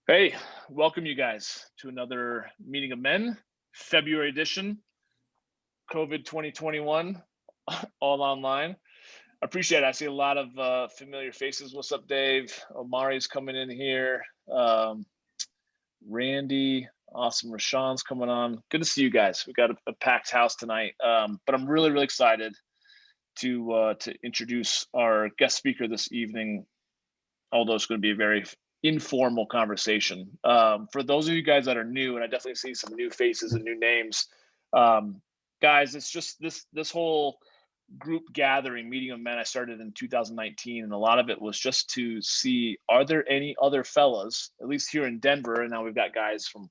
Hey, welcome you guys to another meeting of men, February edition, COVID 2021, all online. I appreciate it. I see a lot of familiar faces. What's up, Dave? Omari's coming in here. Randy, awesome. Rashawn's coming on. Good to see you guys. We got a packed house tonight, but I'm really excited to introduce our guest speaker this evening. Although it's going to be a very informal conversation. For those of you guys that are new, and I definitely see some new faces and new names, guys, it's just this whole group gathering, meeting of men, I started in 2019, and a lot of it was just to see, are there any other fellas, at least here in Denver, and now we've got guys from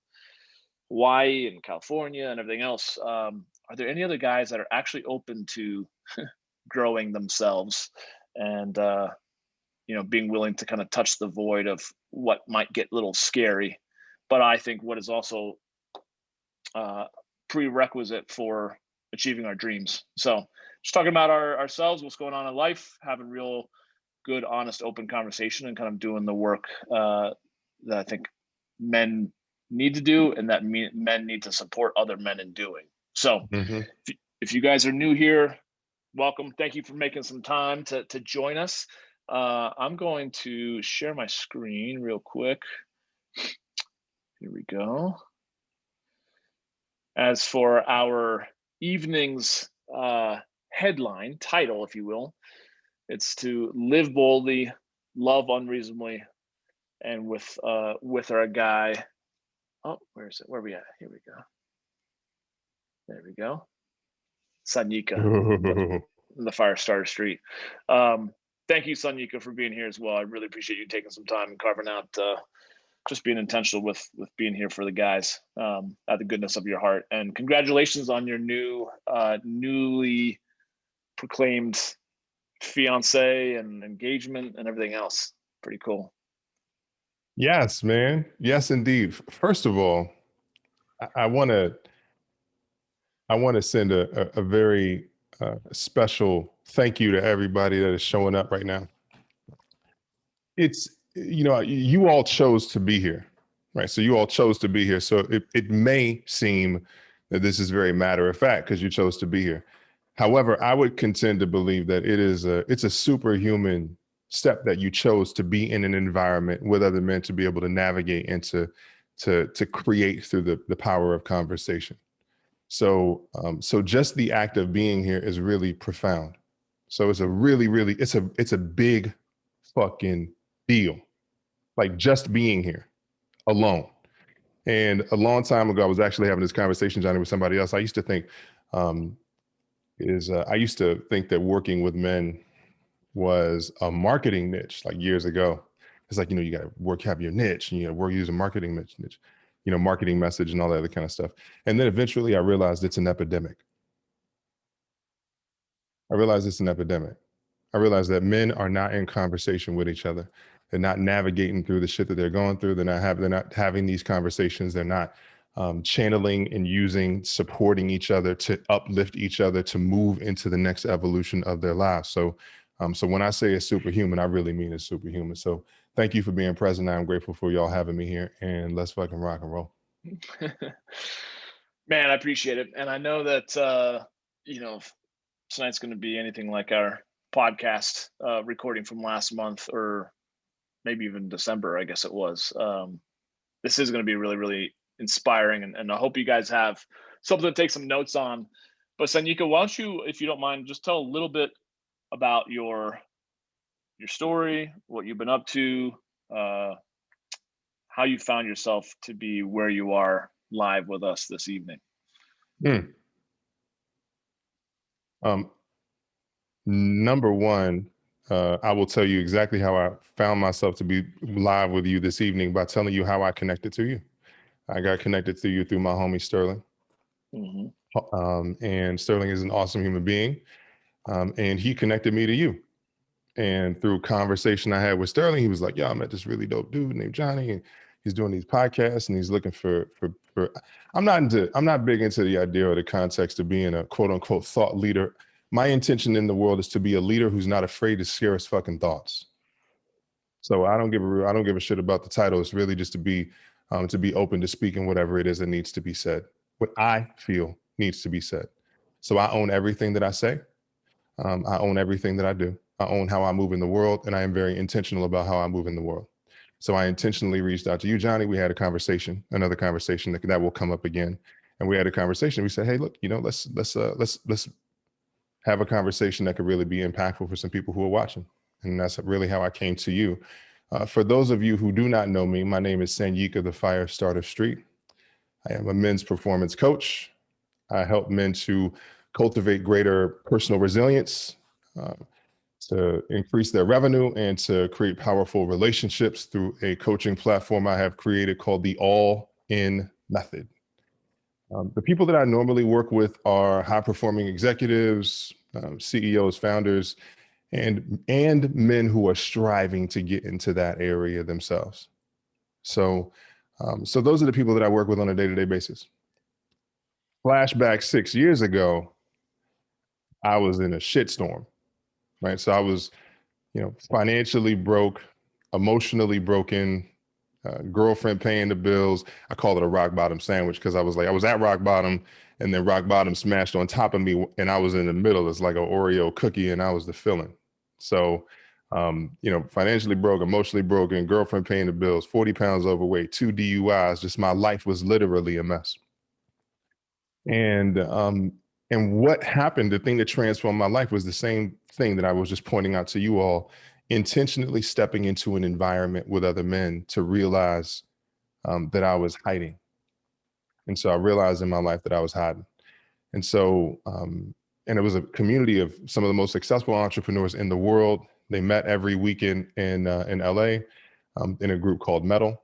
Hawaii and California and everything else. Are there any other guys that are actually open to growing themselves and being willing to kind of touch the void of what might get a little scary, but I think what is also prerequisite for achieving our dreams. So just talking about ourselves, what's going on in life, having real good, honest, open conversation, and kind of doing the work that I think men need to do and that men need to support other men in doing. So if you guys are new here, welcome. Thank you for making some time to join us. I'm going to share my screen real quick. Here we go. As for our evening's headline, title, if you will, it's to live boldly, love unreasonably, and with our guy. Oh, where is it? Where are we at? Here we go. There we go. Sanyika, the Firestarter Street. Thank you, Sanyika, for being here as well. I really appreciate you taking some time and carving out, just being intentional with being here for the guys, out of the goodness of your heart. And congratulations on your newly proclaimed fiance and engagement and everything else. Pretty cool. Yes, man. Yes, indeed. First of all, I want to send a very special thank you to everybody that is showing up right now. It's, you all chose to be here, right? So you all chose to be here. So it may seem that this is very matter of fact because you chose to be here. However, I would contend to believe that it's a superhuman step that you chose to be in an environment with other men to be able to navigate and to create through the power of conversation. So just the act of being here is really profound. So it's it's a big fucking deal. Like just being here alone. And a long time ago, I was actually having this conversation, Johnny, with somebody else. I used to think that working with men was a marketing niche, like years ago. It's like, you got to have your niche, and work, use a marketing niche, marketing message and all that other kind of stuff. And then eventually I realized it's an epidemic. I realized that men are not in conversation with each other. They're not navigating through the shit that they're going through. They're not having these conversations. They're not channeling and using, supporting each other to uplift each other, to move into the next evolution of their lives. So when I say it's superhuman, I really mean it's superhuman. So thank you for being present. I'm grateful for y'all having me here, and let's fucking rock and roll. Man, I appreciate it. And I know that, tonight's going to be anything like our podcast recording from last month, or maybe even December, I guess it was. This is going to be really inspiring, and I hope you guys have something to take some notes on. But Sanyika, why don't you, if you don't mind, just tell a little bit about your story, what you've been up to, how you found yourself to be where you are live with us this evening. Number one, I will tell you exactly how I found myself to be live with you this evening by telling you how I connected to you. I got connected to you through my homie Sterling. And Sterling is an awesome human being. And he connected me to you. And through conversation I had with Sterling, he was like, "Yeah, I met this really dope dude named Johnny, and he's doing these podcasts, and he's looking for I'm not big into the idea or the context of being a quote unquote thought leader. My intention in the world is to be a leader who's not afraid to share his fucking thoughts. So I don't give a shit about the title. It's really just to be open to speaking whatever it is that needs to be said, what I feel needs to be said. So I own everything that I say. I own everything that I do. I own how I move in the world, and I am very intentional about how I move in the world. So I intentionally reached out to you, Johnny. We had a conversation, another conversation that will come up again, and we had a conversation. We said, hey, look, let's have a conversation that could really be impactful for some people who are watching, and that's really how I came to you. For those of you who do not know me, my name is Sanyika, the Firestarter Street. I am a men's performance coach. I help men to cultivate greater personal resilience, uh, to increase their revenue, and to create powerful relationships through a coaching platform I have created called the All In Method. The people that I normally work with are high performing executives, CEOs, founders, and men who are striving to get into that area themselves. So, so those are the people that I work with on a day-to-day basis. Flashback 6 years ago, I was in a shitstorm, right? So I was, financially broke, emotionally broken, girlfriend paying the bills. I call it a rock bottom sandwich because I was at rock bottom, and then rock bottom smashed on top of me, and I was in the middle. It's like an Oreo cookie, and I was the filling. So, financially broke, emotionally broken, girlfriend paying the bills, 40 pounds overweight, 2 DUIs. Just my life was literally a mess. And what happened, the thing that transformed my life was the same thing that I was just pointing out to you all, intentionally stepping into an environment with other men to realize that I was hiding. And so I realized in my life that I was hiding. And so, and it was a community of some of the most successful entrepreneurs in the world. They met every weekend in LA in a group called Metal.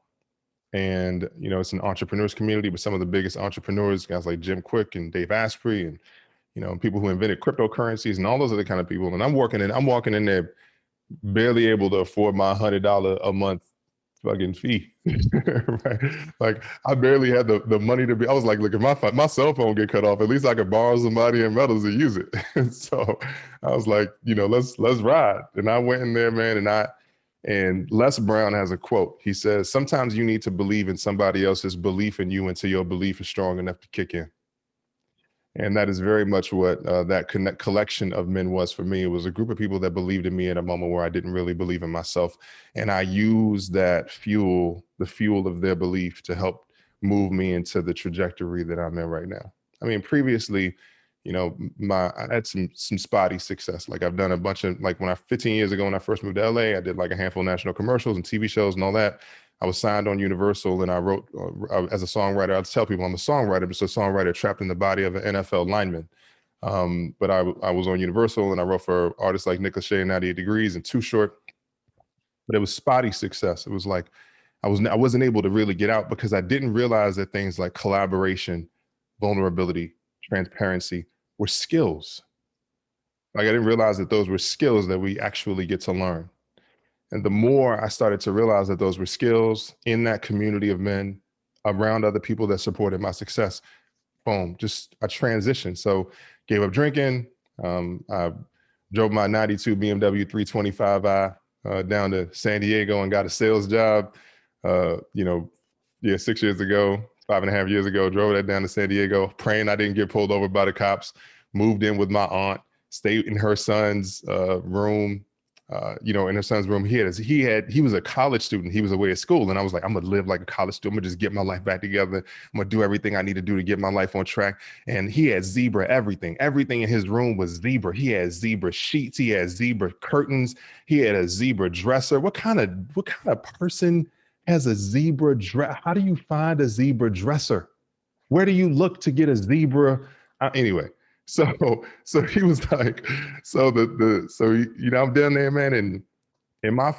And, it's an entrepreneurs community with some of the biggest entrepreneurs, guys like Jim Quick and Dave Asprey, and, people who invented cryptocurrencies and all those other kind of people. And I'm walking in there barely able to afford my $100 a month fucking fee. Right? Like I barely had the money to be, I was like, look, if my cell phone get cut off, at least I could borrow somebody in Metals to use it. And so I was like, let's ride. And I went in there, man, and Les Brown has a quote. He says, sometimes you need to believe in somebody else's belief in you until your belief is strong enough to kick in. And that is very much what that collection of men was for me. It was a group of people that believed in me at a moment where I didn't really believe in myself. And I used that fuel, the fuel of their belief, to help move me into the trajectory that I'm in right now. I mean, previously, I had some spotty success. Like I've done a bunch of, like 15 years ago when I first moved to LA, I did like a handful of national commercials and TV shows and all that. I was signed on Universal, and I wrote as a songwriter. I tell people I'm a songwriter, but it's a songwriter trapped in the body of an NFL lineman. But I was on Universal, and I wrote for artists like Nick Lachey and 98 Degrees and Too Short. But it was spotty success. It was like I wasn't able to really get out because I didn't realize that things like collaboration, vulnerability, transparency were skills. Like I didn't realize that those were skills that we actually get to learn. And the more I started to realize that those were skills in that community of men around other people that supported my success, boom, just a transition. So gave up drinking. I drove my 92 BMW 325i down to San Diego and got a sales job. 6 years ago, 5.5 years ago, drove that down to San Diego, praying I didn't get pulled over by the cops, moved in with my aunt, stayed in her son's room. In her son's room, he was a college student. He was away at school. And I was like, I'm going to live like a college student. I'm going to just get my life back together. I'm going to do everything I need to do to get my life on track. And he had zebra everything. Everything in his room was zebra. He had zebra sheets. He had zebra curtains. He had a zebra dresser. What kind of person has a zebra dress? How do you find a zebra dresser? Where do you look to get a zebra? Anyway. So he was like, I'm down there, man. And in my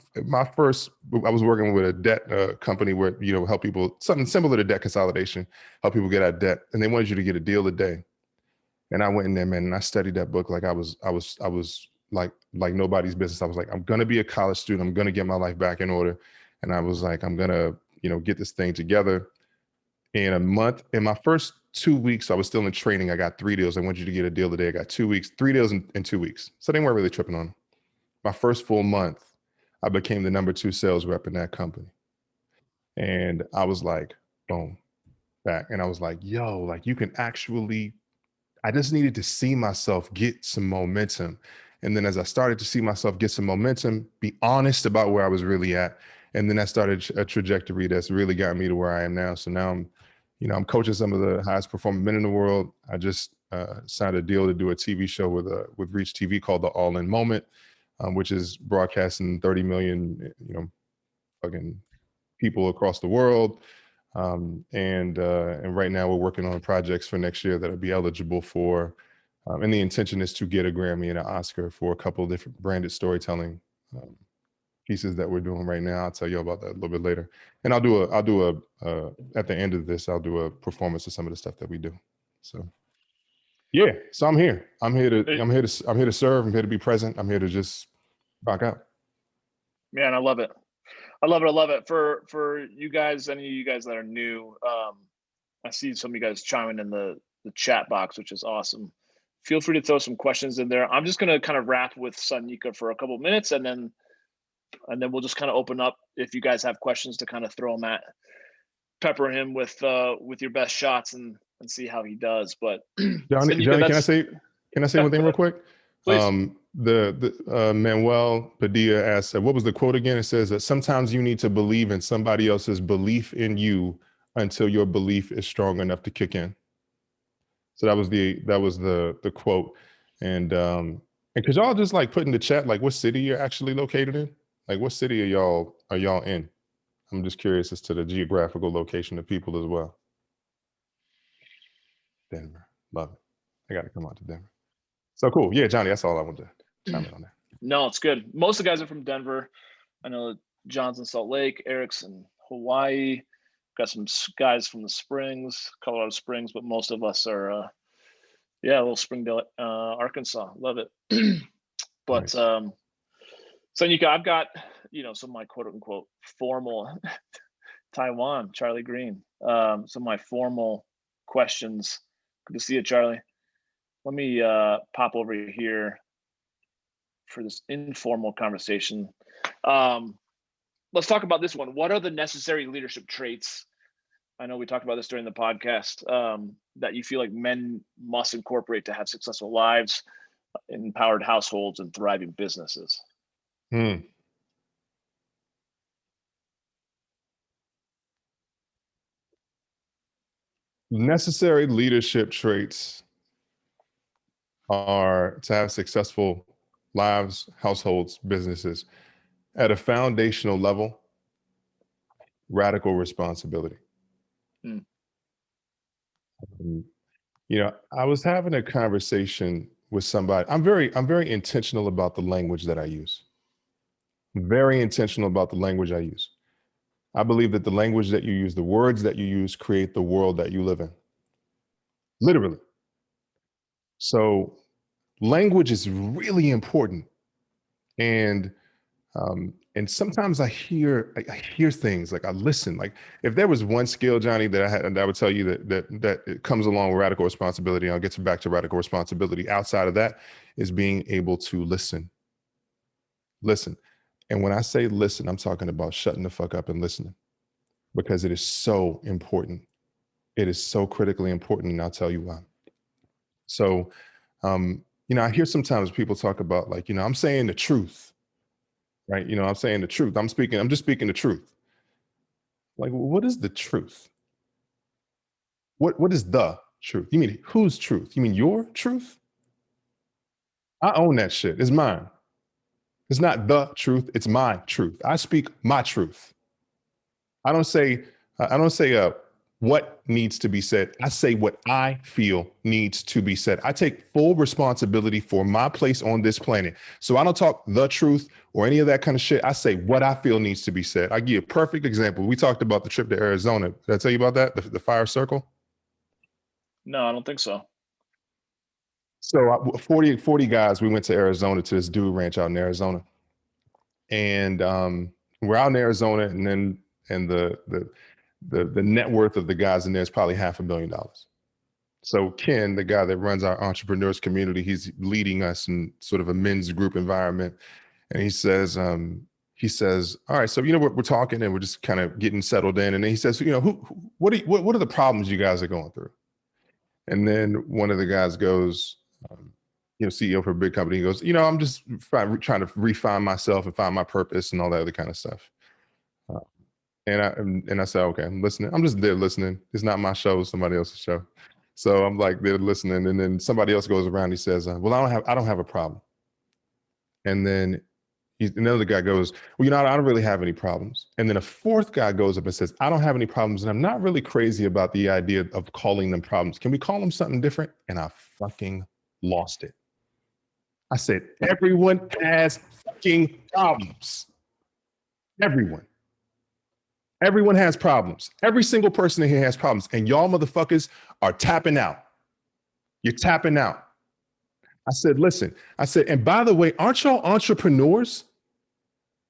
first, I was working with a debt company where, help people, something similar to debt consolidation, help people get out of debt. And they wanted you to get a deal a day. And I went in there, man, and I studied that book like I was like nobody's business. I was like, I'm going to be a college student. I'm going to get my life back in order. And I was like, I'm going to, get this thing together. In a month, in my first 2 weeks, I was still in training. I got 3 deals. I want you to get a deal today. I got 2 weeks, 3 deals in 2 weeks. So they weren't really tripping on them. My first full month, I became the #2 sales rep in that company. And I was like, boom, back. And I was like, yo, like you can actually, I just needed to see myself get some momentum. And then as I started to see myself get some momentum, be honest about where I was really at. And then I started a trajectory that's really got me to where I am now. So now I'm, I'm coaching some of the highest performing men in the world. I just signed a deal to do a TV show with Reach TV called The All In Moment, which is broadcasting 30 million, fucking people across the world. And right now we're working on projects for next year that'll be eligible for, and the intention is to get a Grammy and an Oscar for a couple of different branded storytelling pieces that we're doing right now. I'll tell you about that a little bit later. And I'll do at the end of this, I'll do a performance of some of the stuff that we do. So yeah, so I'm here. I'm here to serve. I'm here to be present. I'm here to just rock out. Man, I love it. I love it. I love it. For you guys, any of you guys that are new, I see some of you guys chiming in the chat box, which is awesome. Feel free to throw some questions in there. I'm just going to kind of wrap with Sanyika for a couple of minutes, and then we'll just kind of open up if you guys have questions to kind of throw them at, pepper him with your best shots and see how he does. But Johnny, Sanyika, can I say one thing real quick? Please. The Manuel Padilla asked, what was the quote again? It says that sometimes you need to believe in somebody else's belief in you until your belief is strong enough to kick in. So that was the quote. And could y'all just like put in the chat, like what city you're actually located in? Like what city are y'all in? I'm just curious as to the geographical location of people as well. Denver, love it. I got to come out to Denver. So cool. Yeah, Johnny, that's all I wanted to chime in on that. No, it's good. Most of the guys are from Denver. I know John's in Salt Lake, Eric's in Hawaii. Got some guys from the Springs, Colorado Springs, but most of us are, little Springdale, Arkansas. Love it. But Nice. Sanyika, I've got, some of my quote unquote formal Taiwan, Charlie Green. Some of my formal questions. Good to see you, Charlie. Let me pop over here for this informal conversation. Let's talk about this one. What are the necessary leadership traits? I know we talked about this during the podcast, that you feel like men must incorporate to have successful lives, empowered households, and thriving businesses. Necessary leadership traits are to have successful lives, households, businesses. At a foundational level, radical responsibility. I was having a conversation with somebody. I'm very intentional about the language that I use. Very intentional about the language I use. I believe that the language that you use, the words that you use, create the world that you live in. Literally. So language is really important. And sometimes I hear things, like I listen. Like if there was one skill, Johnny, that I had, and I would tell you that it comes along with radical responsibility. I'll get back to radical responsibility. Outside of that is being able to listen. Listen. And when I say listen, I'm talking about shutting the fuck up and listening, because it is so important. It is so critically important, and I'll tell you why. So, I hear sometimes people talk about like, I'm saying the truth. Right. I'm saying the truth. I'm just speaking the truth. Like, what is the truth? What is the truth? You mean whose truth? You mean your truth? I own that shit. It's mine. It's not the truth. It's my truth. I speak my truth. I don't say what needs to be said. I say what I feel needs to be said. I take full responsibility for my place on this planet. So I don't talk the truth or any of that kind of shit. I say what I feel needs to be said. I give you a perfect example. We talked about the trip to Arizona. Did I tell you about that? The Fire Circle? No, I don't think so. So 40 guys, we went to Arizona, to this dude ranch out in Arizona. And we're out in Arizona, and the net worth of the guys in there is probably $500 million. So Ken, the guy that runs our entrepreneurs community, he's leading us in sort of a men's group environment. And he says, he says, all right, so, we're talking and we're just kind of getting settled in. And then he says, what are the problems you guys are going through? And then one of the guys goes, CEO for a big company, he goes, I'm just trying to refine myself and find my purpose and all that other kind of stuff. And I said, okay, I'm listening. I'm just there listening. It's not my show, it's somebody else's show. So I'm like there listening. And then somebody else goes around, he says, well, I don't have a problem. And then another guy goes, well, I don't really have any problems. And then a fourth guy goes up and says, I don't have any problems. And I'm not really crazy about the idea of calling them problems. Can we call them something different? And I fucking lost it. I said, everyone has fucking problems. Everyone has problems. Every single person in here has problems. And y'all motherfuckers are tapping out. You're tapping out. I said, listen, and by the way, aren't y'all entrepreneurs?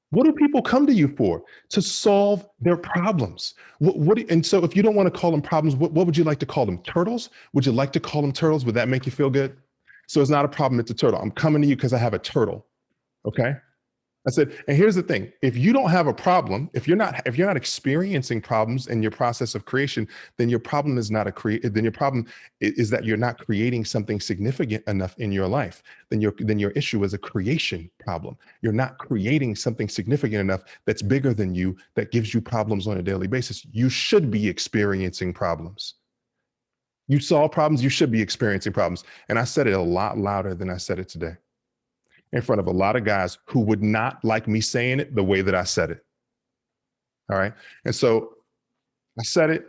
What do people come to you for? To solve their problems. And so if you don't want to call them problems, what would you like to call them? Turtles? Would you like to call them turtles? Would that make you feel good? So it's not a problem, it's a turtle. I'm coming to you because I have a turtle, okay? I said, and here's the thing: if you don't have a problem, if you're not experiencing problems in your process of creation, then your problem is not then your problem is that you're not creating something significant enough in your life. Then your issue is a creation problem. You're not creating something significant enough that's bigger than you, that gives you problems on a daily basis. You should be experiencing problems. You solve problems, you should be experiencing problems. And I said it a lot louder than I said it today, in front of a lot of guys who would not like me saying it the way that I said it. All right. And so I said it,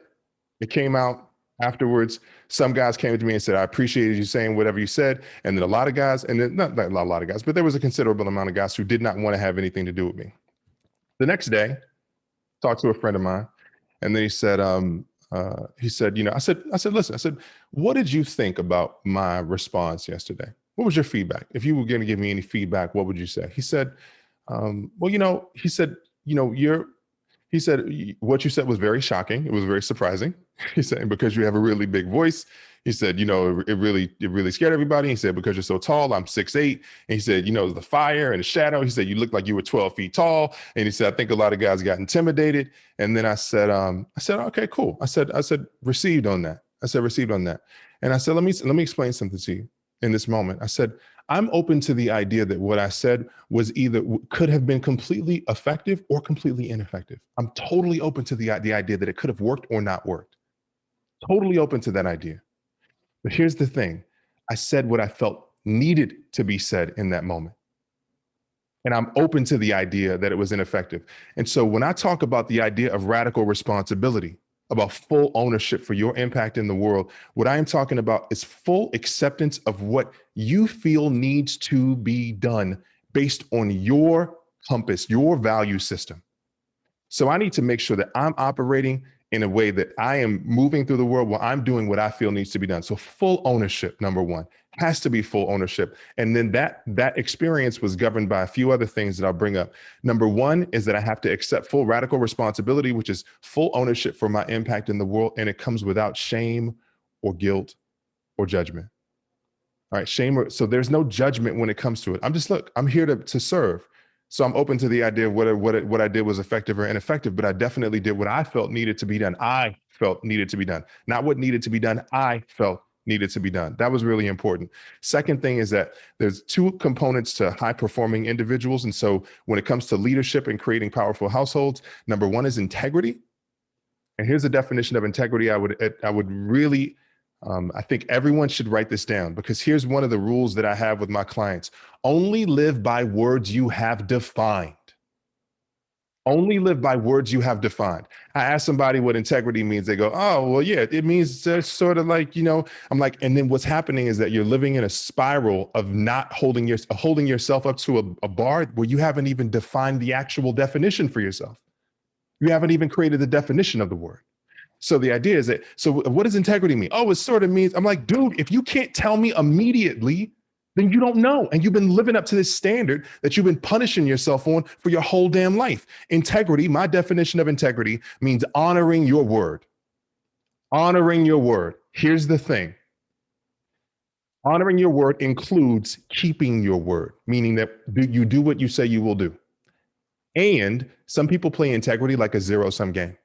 it came out afterwards. Some guys came to me and said, I appreciated you saying whatever you said. And then a lot of guys, and then not a lot of guys, but there was a considerable amount of guys who did not want to have anything to do with me. The next day, talked to a friend of mine, and then he said, I said, listen, what did you think about my response yesterday? What was your feedback? If you were going to give me any feedback, what would you say? He said, he said, what you said was very shocking. It was very surprising. He said, because you have a really big voice. He said, it really scared everybody. He said, because you're so tall, I'm 6'8". And he said, the fire and the shadow. He said, you look like you were 12 feet tall. And he said, I think a lot of guys got intimidated. And then I said, okay, cool. I said, received on that. And I said, let me explain something to you in this moment. I said, I'm open to the idea that what I said was could have been completely effective or completely ineffective. I'm totally open to the idea that it could have worked or not worked. Totally open to that idea. But here's the thing. I said what I felt needed to be said in that moment. And I'm open to the idea that it was ineffective. And so when I talk about the idea of radical responsibility, about full ownership for your impact in the world, what I am talking about is full acceptance of what you feel needs to be done based on your compass, your value system. So I need to make sure that I'm operating in a way that I am moving through the world where I'm doing what I feel needs to be done. So full ownership, number one, has to be full ownership. And then that experience was governed by a few other things that I'll bring up. Number one is that I have to accept full radical responsibility, which is full ownership for my impact in the world. And it comes without shame or guilt or judgment. All right, so there's no judgment when it comes to it. I'm here to serve. So I'm open to the idea of what I did was effective or ineffective, but I definitely did what I felt needed to be done. I felt needed to be done, not what needed to be done. I felt needed to be done. That was really important. Second thing is that there's two components to high performing individuals. And so when it comes to leadership and creating powerful households, number one is integrity. And here's a definition of integrity. I would really, I think everyone should write this down, because here's one of the rules that I have with my clients. Only live by words you have defined. Only live by words you have defined. I ask somebody what integrity means. They go, oh, well, yeah, it means sort of like, I'm like, and then what's happening is that you're living in a spiral of not holding yourself up to a bar where you haven't even defined the actual definition for yourself. You haven't even created the definition of the word. So the idea is that, so what does integrity mean? Oh, it sort of means, I'm like, dude, if you can't tell me immediately, then you don't know. And you've been living up to this standard that you've been punishing yourself on for your whole damn life. Integrity, my definition of integrity, means honoring your word. Honoring your word. Here's the thing. Honoring your word includes keeping your word, meaning that you do what you say you will do. And some people play integrity like a zero-sum game.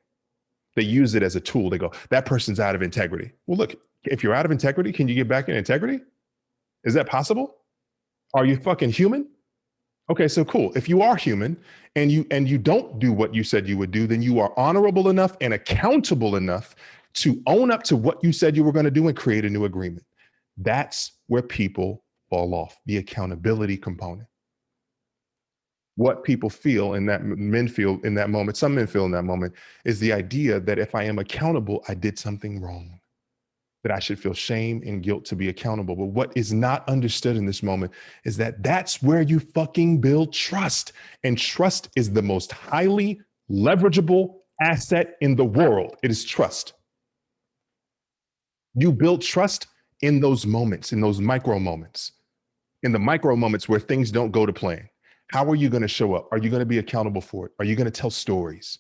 They use it as a tool. They go, that person's out of integrity. Well, look, if you're out of integrity, can you get back in integrity? Is that possible? Are you fucking human? Okay, so cool. If you are human and you don't do what you said you would do, then you are honorable enough and accountable enough to own up to what you said you were going to do and create a new agreement. That's where people fall off, the accountability component. What people feel in that, men feel in that moment, some men feel in that moment, is the idea that if I am accountable, I did something wrong, that I should feel shame and guilt to be accountable. But what is not understood in this moment is that that's where you fucking build trust. And trust is the most highly leverageable asset in the world. It is trust. You build trust in those moments, in those micro moments, in the micro moments where things don't go to plan. How are you going to show up? Are you going to be accountable for it? Are you going to tell stories?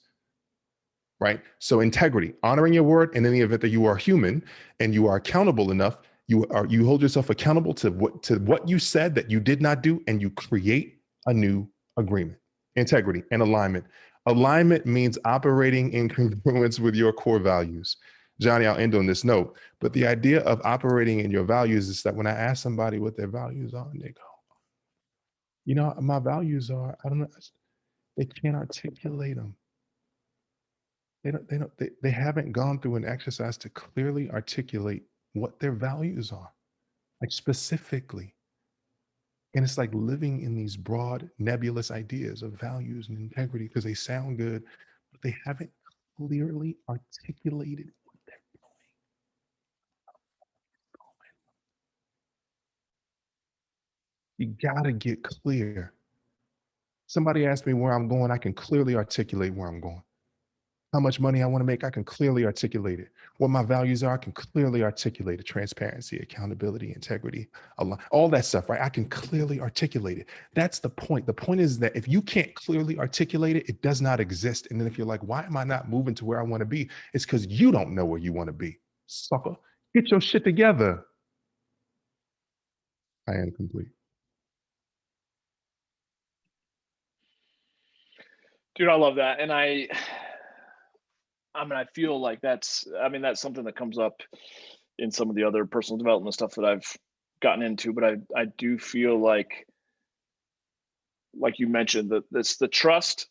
Right? So integrity, honoring your word, and in the event that you are human and you are accountable enough, you hold yourself accountable to what you said that you did not do, and you create a new agreement. Integrity and alignment. Alignment means operating in congruence with your core values. Johnny, I'll end on this note, but the idea of operating in your values is that when I ask somebody what their values are, and they go, you know, my values are, I don't know, they can't articulate them. They haven't gone through an exercise to clearly articulate what their values are, like specifically. And it's like living in these broad, nebulous ideas of values and integrity because they sound good, but they haven't clearly articulated what they're doing. You gotta get clear. Somebody asked me where I'm going, I can clearly articulate where I'm going. How much money I want to make, I can clearly articulate it. What my values are, I can clearly articulate it. Transparency, accountability, integrity, all that stuff, right? I can clearly articulate it. That's the point. The point is that if you can't clearly articulate it, it does not exist. And then if you're like, why am I not moving to where I want to be? It's because you don't know where you want to be. Sucker, get your shit together. I am complete. Dude, I love that. And I mean, I feel like that's something that comes up in some of the other personal development stuff that I've gotten into, but I do feel like you mentioned, that it's the trust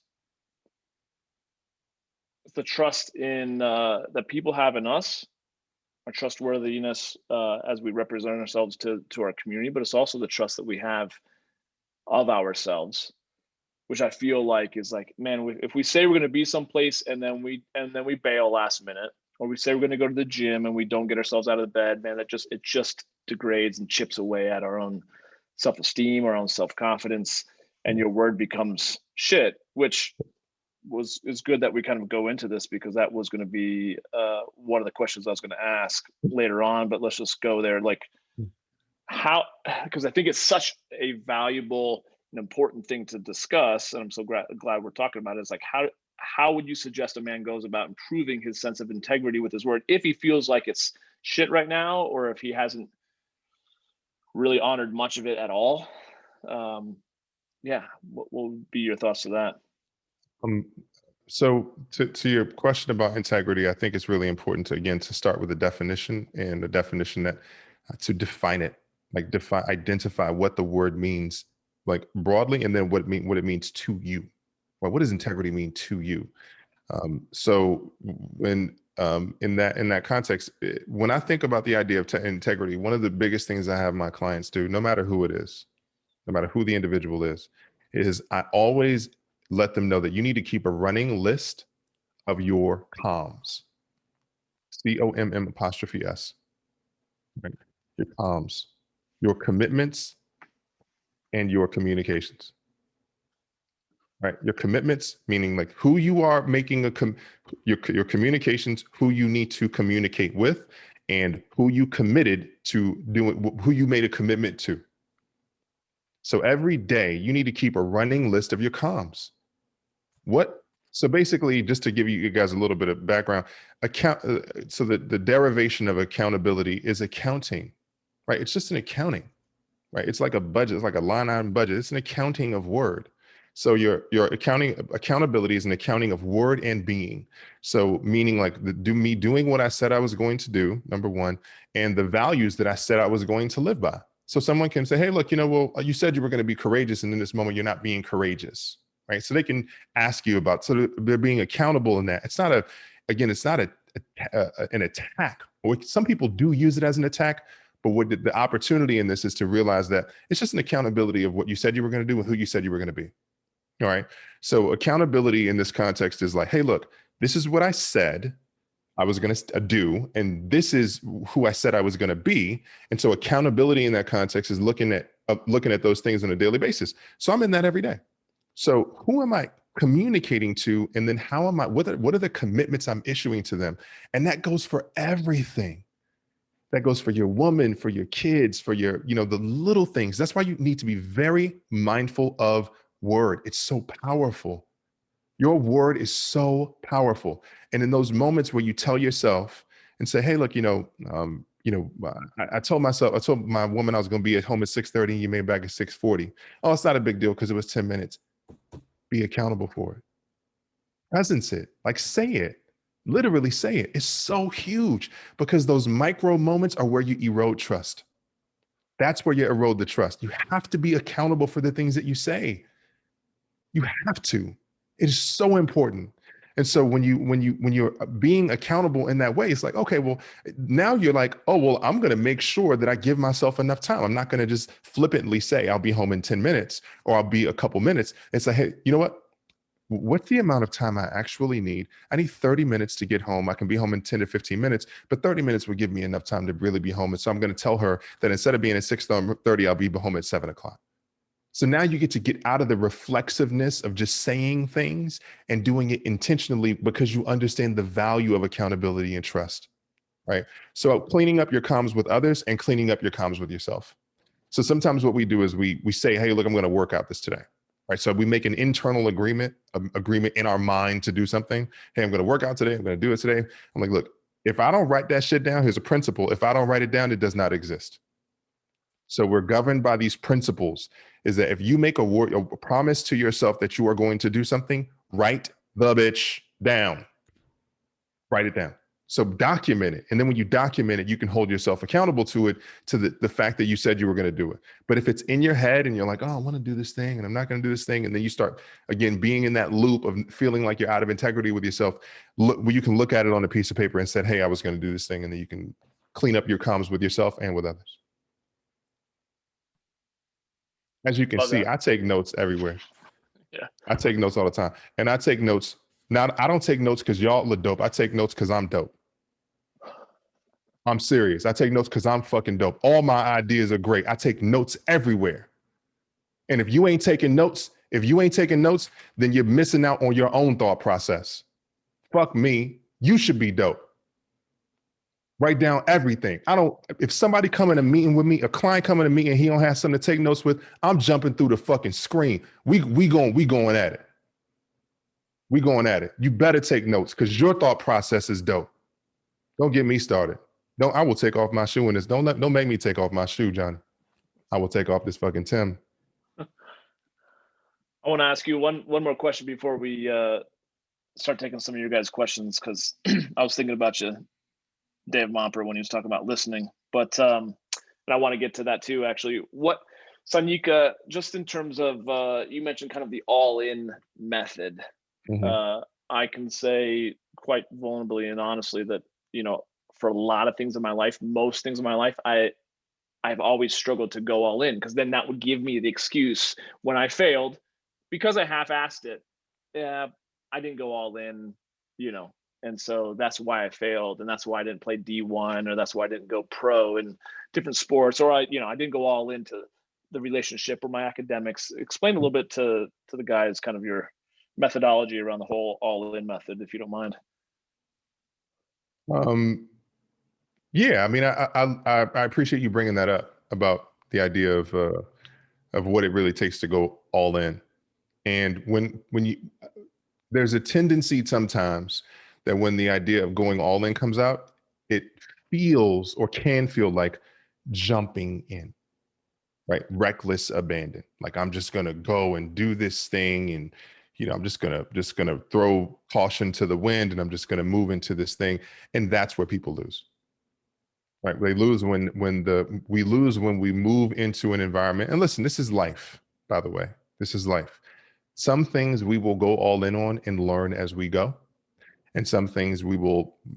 in that people have in us, our trustworthiness as we represent ourselves to our community, but it's also the trust that we have of ourselves, which I feel like is like, man, if we say we're going to be someplace and then we bail last minute, or we say we're going to go to the gym and we don't get ourselves out of the bed, man, it just degrades and chips away at our own self-esteem, our own self-confidence, and your word becomes shit, which is good that we kind of go into this, because that was going to be one of the questions I was going to ask later on, but let's just go there. Like, how, because I think it's such a valuable and important thing to discuss, and I'm so glad we're talking about it. It's like, how would you suggest a man goes about improving his sense of integrity with his word if he feels like it's shit right now, or if he hasn't really honored much of it at all? Yeah, what would be your thoughts to that? So to your question about integrity, I think it's really important to, again, to start with a definition, and a definition that to define it, like identify what the word means, like broadly, and then what it means to you. Well, what does integrity mean to you? So when in that context, when I think about the idea of integrity, one of the biggest things I have my clients do, no matter who it is, no matter who the individual is I always let them know that you need to keep a running list of your comms. COMM''S. Right? Your comms, your commitments, and your communications. Right? Your commitments, meaning like who you are making your communications, who you need to communicate with, and who you committed to doing, who you made a commitment to. So every day you need to keep a running list of your comms. So basically, just to give you guys a little bit of background, so the derivation of accountability is accounting, right? It's just an accounting, right? It's like a budget, it's like a line item budget. It's an accounting of word. So your accountability is an accounting of word and being. So meaning like me doing what I said I was going to do, number one, and the values that I said I was going to live by. So someone can say, hey, look, well, you said you were going to be courageous, and in this moment, you're not being courageous, right? So they can ask you about, so they're being accountable in that. It's not it's not an attack. Or some people do use it as an attack, but what the opportunity in this is to realize that it's just an accountability of what you said you were going to do and who you said you were going to be. All right. So accountability in this context is like, hey, look, this is what I said I was going to do, and this is who I said I was going to be. And so accountability in that context is looking at those things on a daily basis. So I'm in that every day. So who am I communicating to, and then how am I? What are the commitments I'm issuing to them? And that goes for everything. That goes for your woman, for your kids, for your, the little things. That's why you need to be very mindful of word. It's so powerful. Your word is so powerful. And in those moments where you tell yourself and say, hey, look, I told my woman I was going to be at home at 6:30 and you made back at 6:40. Oh, it's not a big deal because it was 10 minutes. Be accountable for it. Presence it, like say it, literally say it. It's so huge because those micro moments are where you erode trust. That's where you erode the trust. You have to be accountable for the things that you say. You have to. It is so important. And so when you're being accountable in that way, it's like, okay, well, now you're like, oh, well, I'm going to make sure that I give myself enough time. I'm not going to just flippantly say I'll be home in 10 minutes or I'll be a couple minutes. It's like, hey, you know what? What's the amount of time I actually need? I need 30 minutes to get home. I can be home in 10 to 15 minutes, but 30 minutes would give me enough time to really be home. And so I'm going to tell her that instead of being at 6:30, I'll be home at 7:00. So now you get to get out of the reflexiveness of just saying things and doing it intentionally because you understand the value of accountability and trust, right? So cleaning up your comms with others and cleaning up your comms with yourself. So sometimes what we do is we say, hey, look, I'm going to work out this today. Right. So we make an internal agreement in our mind to do something. Hey, I'm going to work out today. I'm going to do it today. I'm like, look, if I don't write that shit down, here's a principle. If I don't write it down, it does not exist. So we're governed by these principles, is that if you make a promise to yourself that you are going to do something, write the bitch down. Write it down. So document it. And then when you document it, you can hold yourself accountable to it, to the fact that you said you were going to do it. But if it's in your head and you're like, oh, I want to do this thing and I'm not going to do this thing. And then you start, again, being in that loop of feeling like you're out of integrity with yourself, you can look at it on a piece of paper and say, hey, I was going to do this thing. And then you can clean up your comms with yourself and with others. As you can see, I take notes everywhere. Yeah. I take notes all the time. And I take notes. Now, I don't take notes because y'all look dope. I take notes because I'm dope. I'm serious. I take notes because I'm fucking dope. All my ideas are great. I take notes everywhere. And if you ain't taking notes, then you're missing out on your own thought process. Fuck me. You should be dope. Write down everything. If somebody come in a meeting with me, a client coming to me and he don't have something to take notes with, I'm jumping through the fucking screen. We going at it. We going at it. You better take notes because your thought process is dope. Don't get me started. I will take off my shoe in this. Don't make me take off my shoe, Johnny. I will take off this fucking Tim. I want to ask you one more question before we start taking some of your guys' questions, because I was thinking about you, Dave Momper, when he was talking about listening. But and I want to get to that too, actually. What, Sanyika, just in terms of, you mentioned kind of the all-in method. Mm-hmm. I can say quite vulnerably and honestly that, for a lot of things in my life, most things in my life, I've always struggled to go all in, because then that would give me the excuse when I failed, because I half-assed it. Yeah, I didn't go all in, and so that's why I failed, and that's why I didn't play D1, or that's why I didn't go pro in different sports, or I didn't go all into the relationship or my academics. Explain a little bit to the guys kind of your methodology around the whole all-in method, if you don't mind. Yeah, I mean, I appreciate you bringing that up about the idea of what it really takes to go all in. And when there's a tendency sometimes that when the idea of going all in comes out, it feels or can feel like jumping in. right? Reckless abandon. Like I'm just gonna go and do this thing, and I'm just gonna throw caution to the wind, and I'm just gonna move into this thing, and that's where people lose. Right? They lose we lose when we move into an environment. And listen, this is life, by the way. This is life. Some things we will go all in on and learn as we go, and some things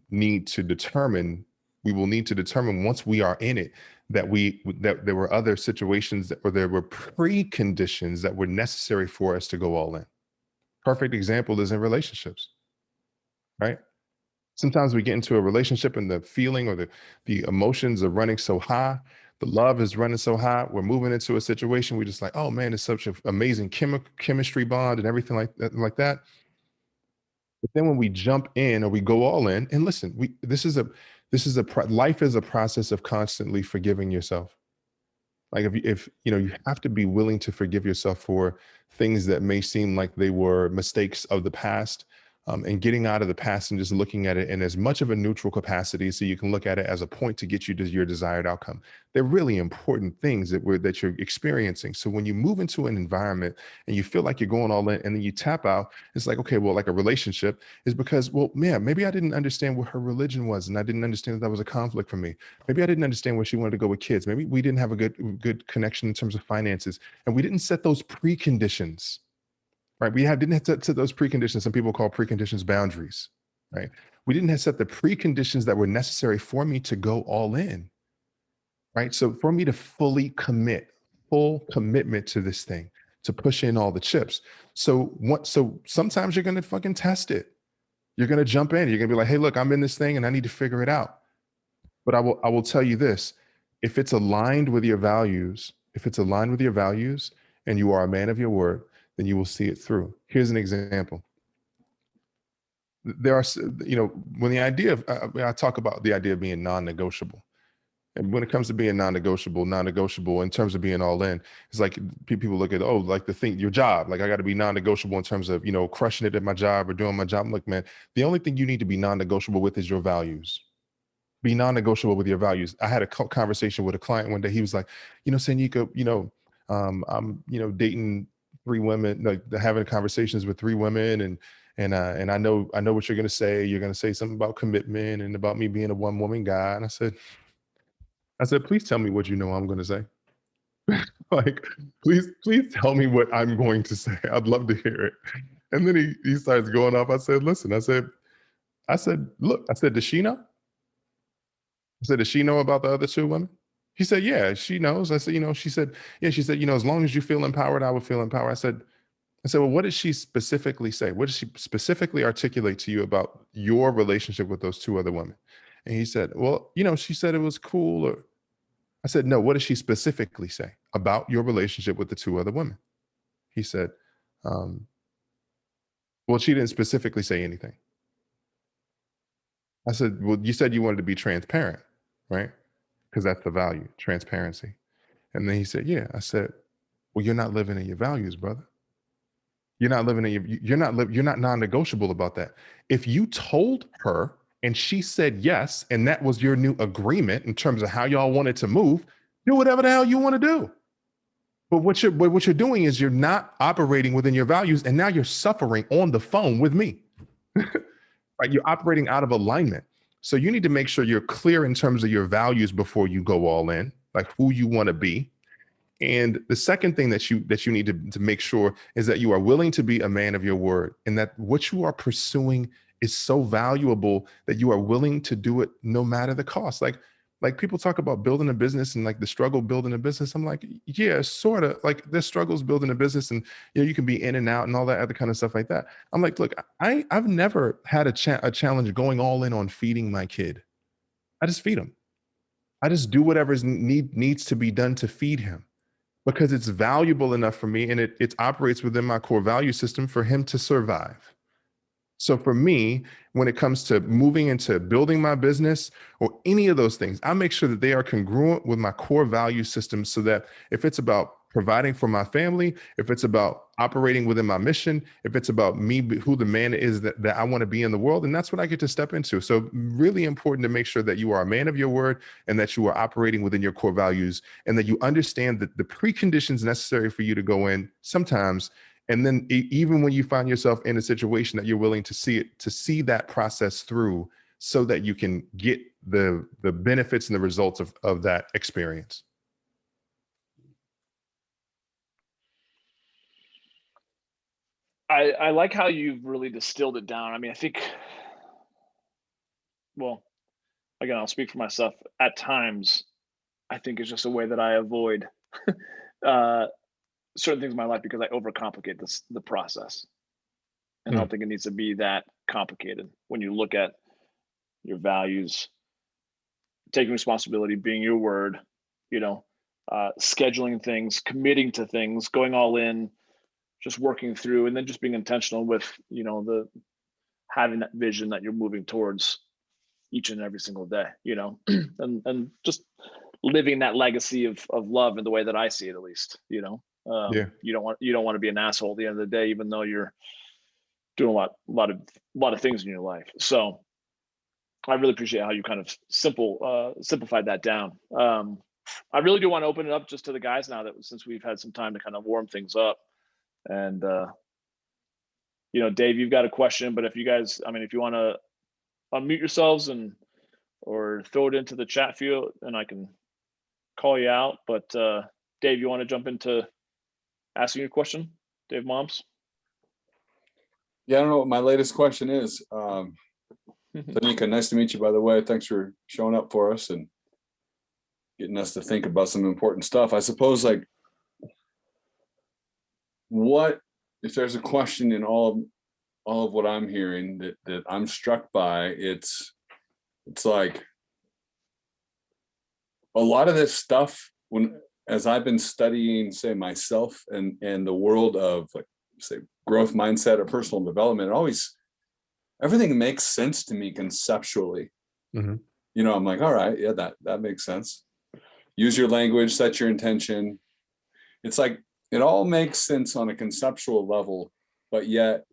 need to determine we will need to determine once we are in it that there were other situations or there were preconditions that were necessary for us to go all in. Perfect example is in relationships, right? Sometimes we get into a relationship and the feeling or the emotions are running so high, the love is running so high, we're moving into a situation, we just like, oh man, it's such an amazing chemistry bond and everything like that. But then when we jump in or we go all in, and listen, life is a process of constantly forgiving yourself. Like if you have to be willing to forgive yourself for things that may seem like they were mistakes of the past, and getting out of the past and just looking at it in as much of a neutral capacity so you can look at it as a point to get you to your desired outcome. They're really important things that you're experiencing. So when you move into an environment and you feel like you're going all in and then you tap out, it's like, okay, well, like a relationship is because, well, man, maybe I didn't understand what her religion was, and I didn't understand that was a conflict for me. Maybe I didn't understand where she wanted to go with kids. Maybe we didn't have a good connection in terms of finances, and we didn't set those preconditions. Right? Didn't have to set those preconditions. Some people call preconditions boundaries, right? We didn't have set the preconditions that were necessary for me to go all in, right? So for me to fully commit, full commitment to this thing, to push in all the chips. So sometimes you're going to fucking test it. You're going to jump in. You're going to be like, hey, look, I'm in this thing and I need to figure it out. But I will tell you this: if it's aligned with your values, and you are a man of your word, then you will see it through. Here's an example. There are, when I talk about the idea of being non-negotiable. And when it comes to being non-negotiable in terms of being all in, it's like people look at, oh, like the thing, your job, like I got to be non-negotiable in terms of, crushing it at my job or doing my job. Look, man, the only thing you need to be non-negotiable with is your values. Be non-negotiable with your values. I had a conversation with a client one day. He was like, Sanyika, I'm, dating three women, like having conversations with three women, and I know what you're going to say. You're going to say something about commitment and about me being a one woman guy. And I said, please tell me what you know I'm going to say. Like, please tell me what I'm going to say. I'd love to hear it. And then he starts going off. I said, listen, look, does she know? I said, does she know about the other two women? He said, yeah, she knows. I said, she said, yeah, she said, as long as you feel empowered, I would feel empowered. I said, well, what did she specifically say? What did she specifically articulate to you about your relationship with those two other women? And he said, well, she said it was cool. Or I said, no, what did she specifically say about your relationship with the two other women? He said, um, well, she didn't specifically say anything. I said, well, you said you wanted to be transparent, right? Because that's the value, transparency. And then he said, yeah. I said, well, you're not living in your values, brother. You're not living in you're not non-negotiable about that. If you told her and she said yes, and that was your new agreement in terms of how y'all wanted to move, do whatever the hell you want to do. But what you're doing is you're not operating within your values, and now you're suffering on the phone with me. Right? You're operating out of alignment. So you need to make sure you're clear in terms of your values before you go all in, like who you want to be. And the second thing that you need to make sure is that you are willing to be a man of your word, and that what you are pursuing is so valuable that you are willing to do it no matter the cost. Like people talk about building a business and like the struggle building a business. I'm like, yeah, sort of. Like there's struggles building a business, and you can be in and out and all that other kind of stuff like that. I'm like, look, I've never had a challenge going all in on feeding my kid. I just feed him. I just do whatever needs to be done to feed him, because it's valuable enough for me, and it operates within my core value system for him to survive. So for me, when it comes to moving into building my business or any of those things, I make sure that they are congruent with my core value system, so that if it's about providing for my family, if it's about operating within my mission, if it's about me, who the man is that I want to be in the world, and that's what I get to step into. So really important to make sure that you are a man of your word and that you are operating within your core values and that you understand that the preconditions necessary for you to go in sometimes. And then even when you find yourself in a situation that you're willing to see that process through so that you can get the benefits and the results of that experience. I like how you've really distilled it down. I mean, I think, well, again, I'll speak for myself. At times, I think it's just a way that I avoid uh, certain things in my life because I overcomplicate the process. And I don't think it needs to be that complicated when you look at your values, taking responsibility, being your word, you know, scheduling things, committing to things, going all in, just working through, and then just being intentional with, you know, the having that vision that you're moving towards each and every single day, you know, and just living that legacy of love in the way that I see it, at least, you know. You don't want to be an asshole at the end of the day, even though you're doing a lot of things in your life. So I really appreciate how you kind of simplified that down. I really do want to open it up just to the guys now, that since we've had some time to kind of warm things up. And you know, Dave, you've got a question, but if you guys, I mean, if you want to unmute yourselves or throw it into the chat field, and I can call you out. But Dave, you want to jump into asking your question? Dave Moms? Yeah, I don't know what my latest question is. Sanyika, nice to meet you, by the way. Thanks for showing up for us and getting us to think about some important stuff. I suppose, like, what if there's a question in all of what I'm hearing that I'm struck by? It's like a lot of this stuff, as I've been studying, say, myself and the world of, like, say, growth mindset or personal development, everything makes sense to me conceptually. You know, I'm like, all right, yeah, that makes sense. Use your language, set your intention. It's like it all makes sense on a conceptual level, but yet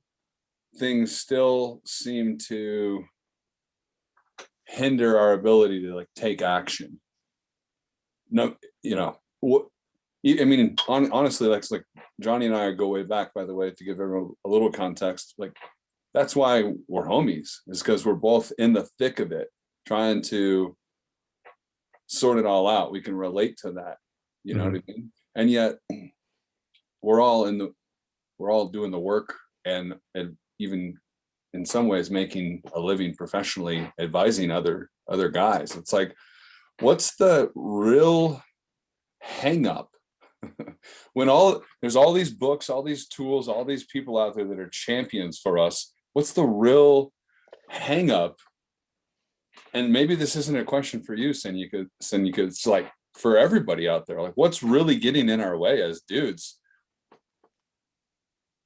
things still seem to hinder our ability to, like, take action. No, you know what I mean, honestly, like Johnny and I go way back, by the way, to give everyone a little context. Like, that's why we're homies, is because we're both in the thick of it, trying to sort it all out. We can relate to that, you know what I mean? And yet we're all doing the work and even in some ways making a living professionally, advising other guys. It's like, what's the real hang up when there's all these books, all these tools, all these people out there that are champions for us? What's the real hang up? And maybe this isn't a question for you, Sanyika. It's like for everybody out there, like, what's really getting in our way as dudes?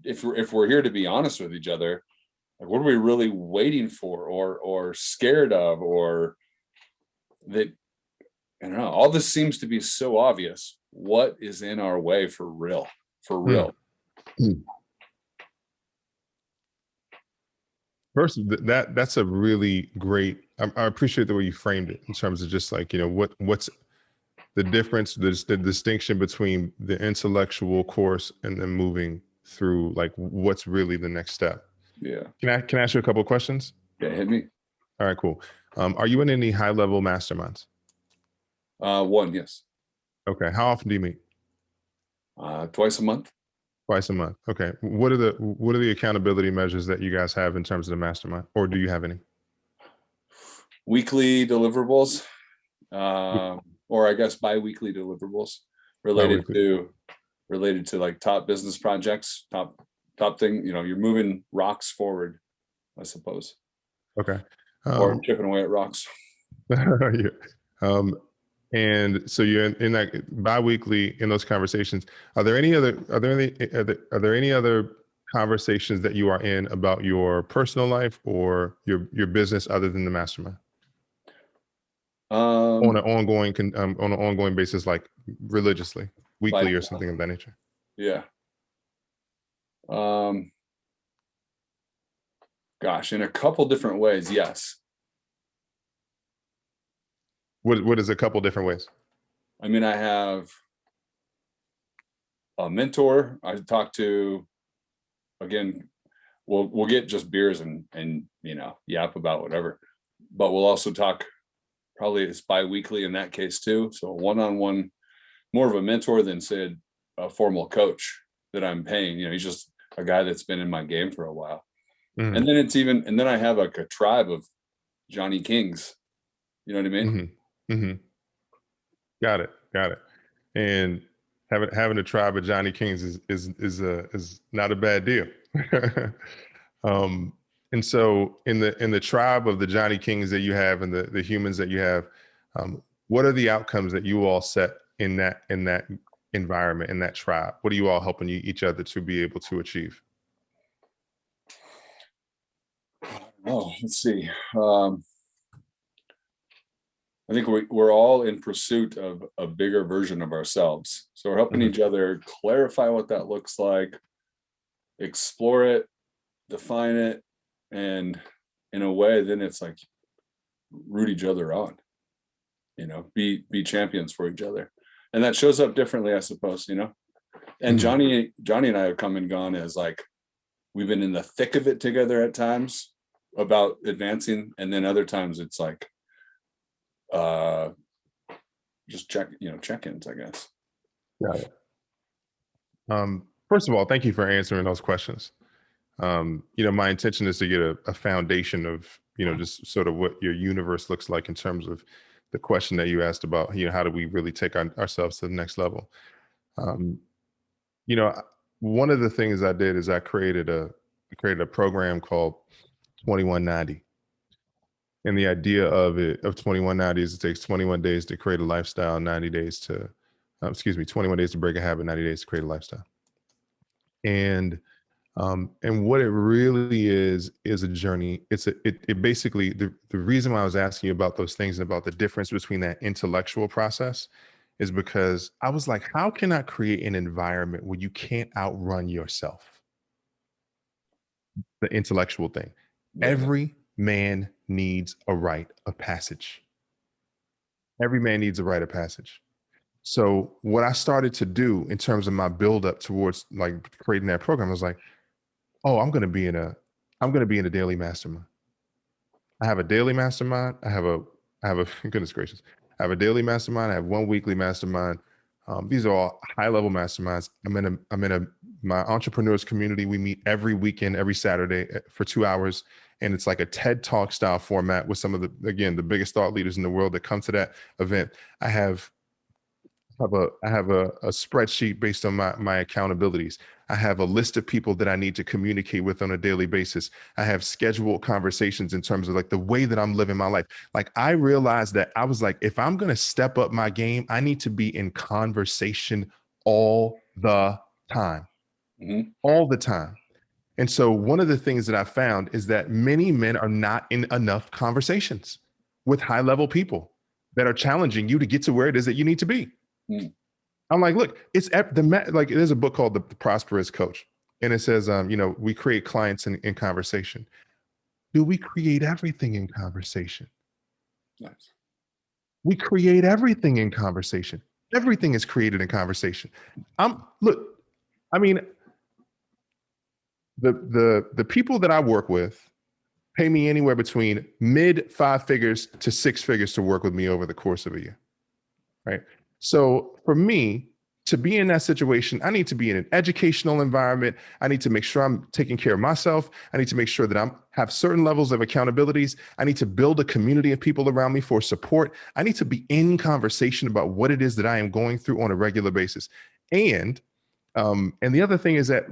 If we're here to be honest with each other, like, what are we really waiting for or scared of, or that, I don't know, all this seems to be so obvious. What is in our way for real? First, that's a really great. I appreciate the way you framed it in terms of just, like, you know, what's the difference, the distinction between the intellectual course and then moving through, like, what's really the next step. Yeah. Can I ask you a couple of questions? Yeah, hit me. All right, cool. Are you in any high level masterminds? One, yes. Okay. How often do you meet? Twice a month. Twice a month. Okay. What are the accountability measures that you guys have in terms of the mastermind, or do you have any? Weekly deliverables, or I guess bi-weekly deliverables related to like top business projects, top thing. You know, you're moving rocks forward, I suppose. Okay. Or chipping away at rocks. Yeah. And so you're in that bi-weekly in those conversations. Are there any other conversations that you are in about your personal life or your business other than the mastermind? On an ongoing basis, like religiously, weekly or something of that nature? Yeah. Gosh, in a couple different ways, yes. What is a couple different ways? I mean, I have a mentor I talk to. Again, we'll get just beers and yap about whatever, but we'll also talk. Probably it's bi-weekly in that case too. So one-on-one, more of a mentor than say a formal coach that I'm paying. He's just a guy that's been in my game for a while. Mm-hmm. And then I have like a tribe of Johnny Kings. You know what I mean? Mm-hmm. Mm-hmm. Got it. And having a tribe of Johnny Kings is not a bad deal. And so in the tribe of the Johnny Kings that you have and the humans that you have, what are the outcomes that you all set in that environment, in that tribe? What are you all helping each other to be able to achieve? Oh, let's see. I think we're all in pursuit of a bigger version of ourselves. So we're helping each other clarify what that looks like, explore it, define it, and in a way, then it's like root each other on. Be champions for each other, and that shows up differently, I suppose. And Johnny and I have come and gone as like we've been in the thick of it together at times about advancing, and then other times it's like just check-ins, I guess. Got it. First of all, thank you for answering those questions. My intention is to get a foundation of, just sort of what your universe looks like in terms of the question that you asked about, how do we really take ourselves to the next level? One of the things I did is I created a program called 2190. And the idea of 2190 is it takes 21 days to create a lifestyle, 90 days to, 21 days to break a habit, 90 days to create a lifestyle. And what it really is a journey. It basically, the reason why I was asking you about those things and about the difference between that intellectual process is because I was like, how can I create an environment where you can't outrun yourself? The intellectual thing. Yeah. Every man needs a rite of passage. Every man needs a rite of passage. So what I started to do in terms of my buildup towards like creating that program, I was like, oh, I'm going to be in a daily mastermind. I have a daily mastermind. I have a goodness gracious. I have a daily mastermind. I have one weekly mastermind. These are all high level masterminds. I'm in my entrepreneurs community. We meet every weekend, every Saturday for 2 hours. And it's like a TED Talk style format with some of the biggest thought leaders in the world that come to that event. I have a spreadsheet based on my accountabilities. I have a list of people that I need to communicate with on a daily basis. I have scheduled conversations in terms of like the way that I'm living my life. Like I realized that I was like, if I'm going to step up my game, I need to be in conversation all the time, all the time. And so one of the things that I found is that many men are not in enough conversations with high level people that are challenging you to get to where it is that you need to be. I'm like, look, it's like there's a book called The Prosperous Coach, and it says, we create clients in conversation. Do we create everything in conversation? Nice. We create everything in conversation. Everything is created in conversation. The people that I work with pay me anywhere between mid 5 figures to 6 figures to work with me over the course of a year, right? So for me to be in that situation, I need to be in an educational environment. I need to make sure I'm taking care of myself. I need to make sure that I have certain levels of accountabilities. I need to build a community of people around me for support. I need to be in conversation about what it is that I am going through on a regular basis. And the other thing is that,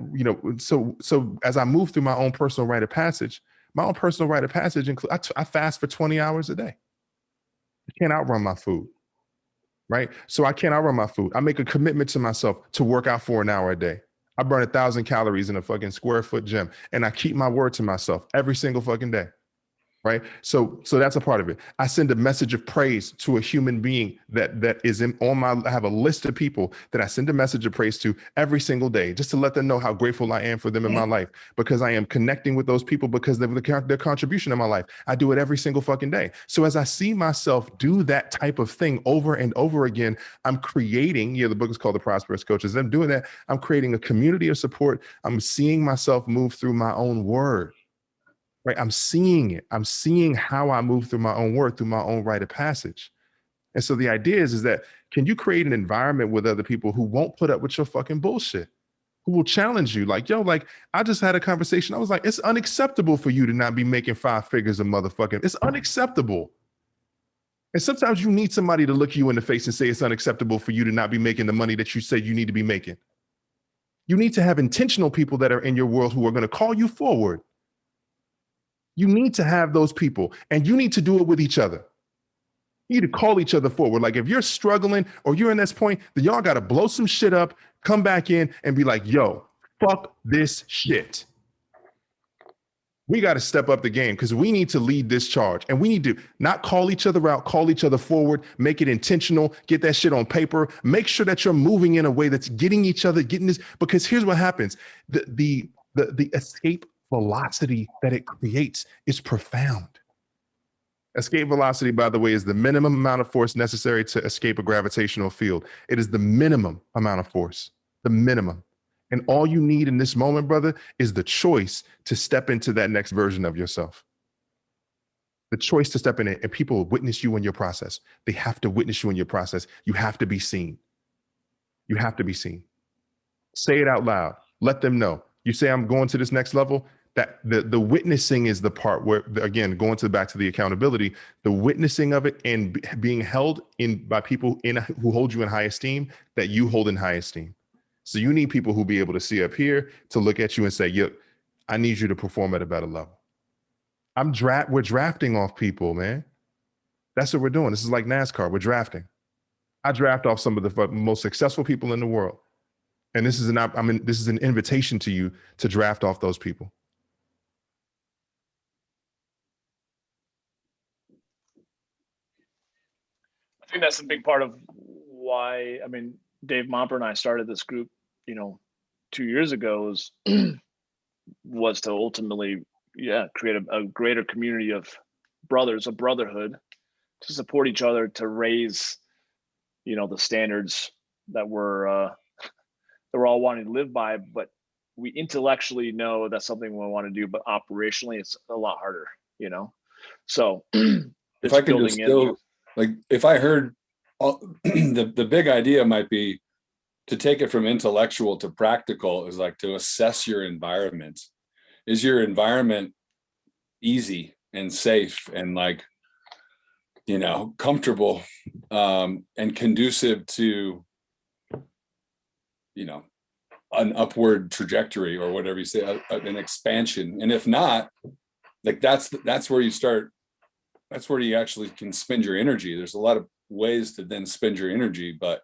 so as I move through my own personal rite of passage, includes I fast for 20 hours a day. I can't outrun my food. Right? So I can't outrun my food. I make a commitment to myself to work out for an hour a day. I burn 1,000 calories in a fucking square foot gym, and I keep my word to myself every single fucking day. right? So that's a part of it. I send a message of praise to a human being that is I have a list of people that I send a message of praise to every single day, just to let them know how grateful I am for them in my life, because I am connecting with those people because of their contribution in my life. I do it every single fucking day. So as I see myself do that type of thing over and over again, I'm creating, the book is called The Prosperous Coaches. I'm doing that. I'm creating a community of support. I'm seeing myself move through my own word. Right, I'm seeing it. I'm seeing how I move through my own work, through my own rite of passage. And so the idea is that, can you create an environment with other people who won't put up with your fucking bullshit, who will challenge you? Like, yo, like, I just had a conversation. I was like, it's unacceptable for you to not be making 5 figures a motherfucking. It's unacceptable. And sometimes you need somebody to look you in the face and say it's unacceptable for you to not be making the money that you say you need to be making. You need to have intentional people that are in your world who are going to call you forward. You need to have those people, and you need to do it with each other. You need to call each other forward. Like, if you're struggling or you're in this point, then y'all got to blow some shit up, come back in and be like, yo, fuck this shit. We got to step up the game because we need to lead this charge, and we need to not call each other out, call each other forward, make it intentional, get that shit on paper, make sure that you're moving in a way that's getting each other, getting this, because here's what happens. The escape velocity that it creates is profound. Escape velocity, by the way, is the minimum amount of force necessary to escape a gravitational field. It is the minimum amount of force, the minimum. And all you need in this moment, brother, is the choice to step into that next version of yourself. The choice to step in it, and people witness you in your process. They have to witness you in your process. You have to be seen. You have to be seen. Say it out loud. Let them know. You say, I'm going to this next level. That the witnessing is the part where, again, going back to the accountability, the witnessing of it and being held in by people who hold you in high esteem, that you hold in high esteem. So you need people who be able to see up here, to look at you and say, yo, I need you to perform at a better level. We're drafting off people, man. That's what we're doing. This is like NASCAR. We're drafting. I draft off some of the most successful people in the world. And this is an invitation to you to draft off those people. I think that's a big part of why, Dave Momper and I started this group, 2 years ago, was to ultimately, create a greater community of brothers, a brotherhood, to support each other, to raise, the standards that we're all wanting to live by. But we intellectually know that's something we want to do, but operationally it's a lot harder, So if I could just go, like, if I heard the big idea might be to take it from intellectual to practical, is like to assess your environment. Is your environment easy and safe and, like, comfortable, and conducive to, an upward trajectory, or whatever you say, an expansion? And if not, like, that's where you start. That's where you actually can spend your energy. There's a lot of ways to then spend your energy, but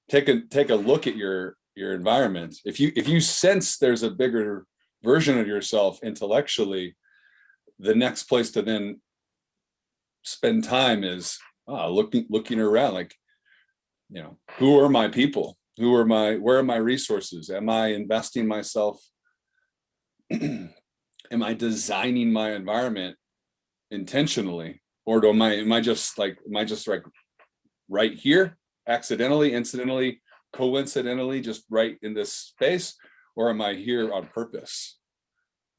take a look at your environment. If you sense there's a bigger version of yourself intellectually, the next place to then spend time is looking around, like, who are my people? Where are my resources? Am I investing myself? Am I designing my environment intentionally? Or am I just right here, accidentally, incidentally, coincidentally, just right in this space? Or am I here on purpose?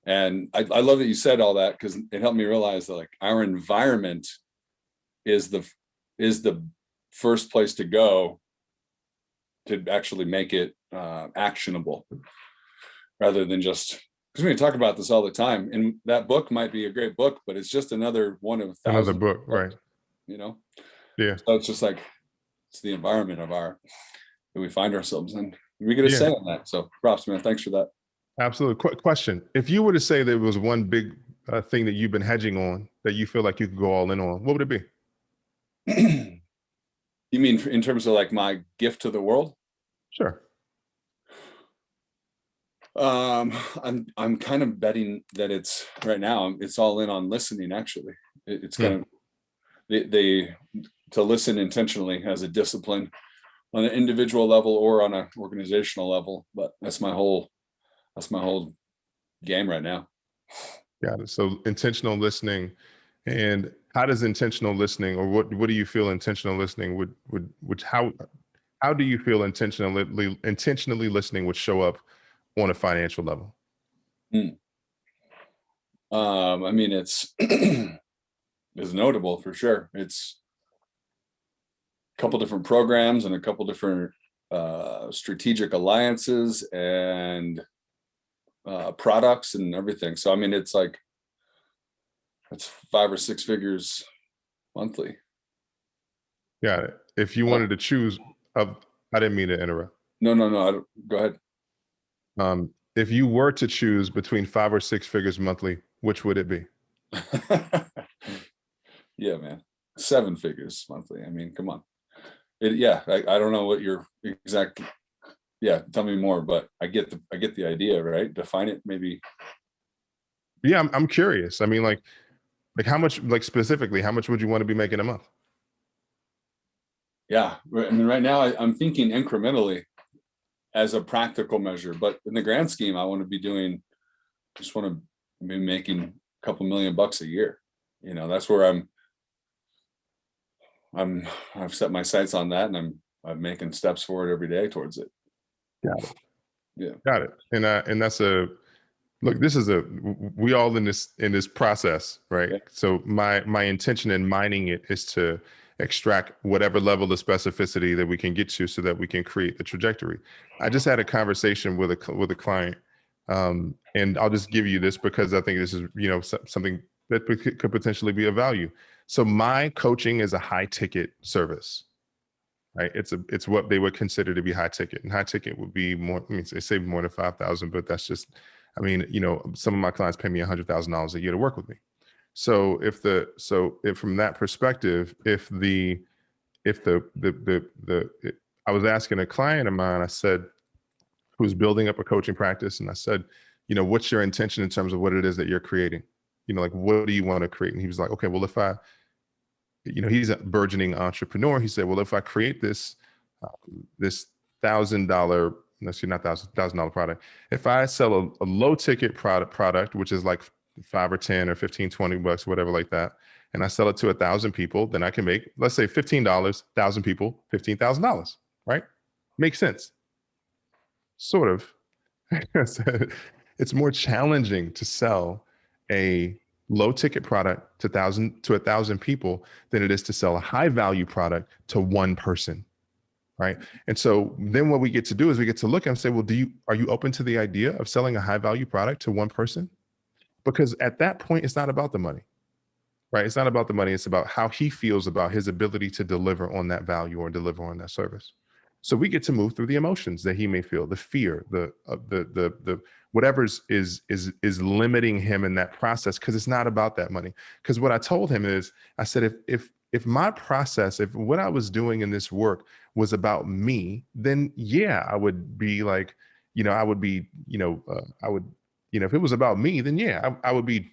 And I love that you said all that, because it helped me realize that, like, our environment is the first place to go to actually make it actionable, rather than just, because we talk about this all the time, and that book might be a great book, but it's just another one of 1,000 another book, right? Yeah. So it's just like, it's the environment that we find ourselves in. We get a say on that. So props, man. Thanks for that. Absolutely. Question: if you were to say there was one big thing that you've been hedging on that you feel like you could go all in on, what would it be? You mean in terms of, like, my gift to the world? Sure. I'm kind of betting that it's right now, it's all in on listening, actually. It's kind of, they to listen intentionally as a discipline on an individual level or on an organizational level. But that's my whole game right now. Got it. So intentional listening, and how does intentional listening, or what do you feel intentional listening would how do you feel intentionally listening would show up on a financial level? I mean, it's it's notable for sure. It's a couple different programs and a couple different strategic alliances and products and everything. So I mean, it's like it's 5 or 6 figures monthly. Got it. If you wanted to choose, I didn't mean to interrupt. No. Go ahead. If you were to choose between 5 or 6 figures monthly, which would it be? Yeah, man, 7 figures monthly. I mean, come on. I don't know what your exact. Yeah, tell me more. But I get the idea, right? Define it, maybe. Yeah, I'm curious. I mean, like how much, like specifically, how much would you want to be making a month? Yeah, I mean, right now I'm thinking incrementally as a practical measure, but in the grand scheme, I want to be just want to be making a couple $1,000,000 a year. You know, that's where I've set my sights on that, and I'm making steps forward every day towards it. Got it. Yeah. Got it. And that's look, this is we all in this process, right? Yeah. So my intention in mining it is to extract whatever level of specificity that we can get to so that we can create the trajectory. I just had a conversation with a client, and I'll just give you this because I think this is, something that could potentially be of value. So my coaching is a high ticket service, right? It's what they would consider to be high ticket, and high ticket would be more. I mean, they say more than 5,000, but that's just. I mean, some of my clients pay me $100,000 a year to work with me. So if from that perspective, I was asking a client of mine, I said, who's building up a coaching practice, and I said, what's your intention in terms of what it is that you're creating? Like, what do you want to create? And he was like, okay, well, if I, he's a burgeoning entrepreneur. He said, well, if I create this $1,000, let's see, not $1,000 product. If I sell a low ticket product, which is like 5 or 10 or 15, $20, whatever like that, and I sell it to 1,000 people, then I can make, let's say $15, 1,000 people, $15,000, right? Makes sense. Sort of. It's more challenging to sell a low ticket product to 1,000 people than it is to sell a high value product to one person. Right. And so then what we get to do is we get to look and say, well, are you open to the idea of selling a high value product to one person? Because at that point, it's not about the money, right? It's not about the money. It's about how he feels about his ability to deliver on that value or deliver on that service. So we get to move through the emotions that he may feel, the fear, the whatever is limiting him in that process, because it's not about that money. Because what I told him is, I said, if my process, if what I was doing in this work was about me, then yeah, I would be like, I would be, if it was about me, then yeah, I would be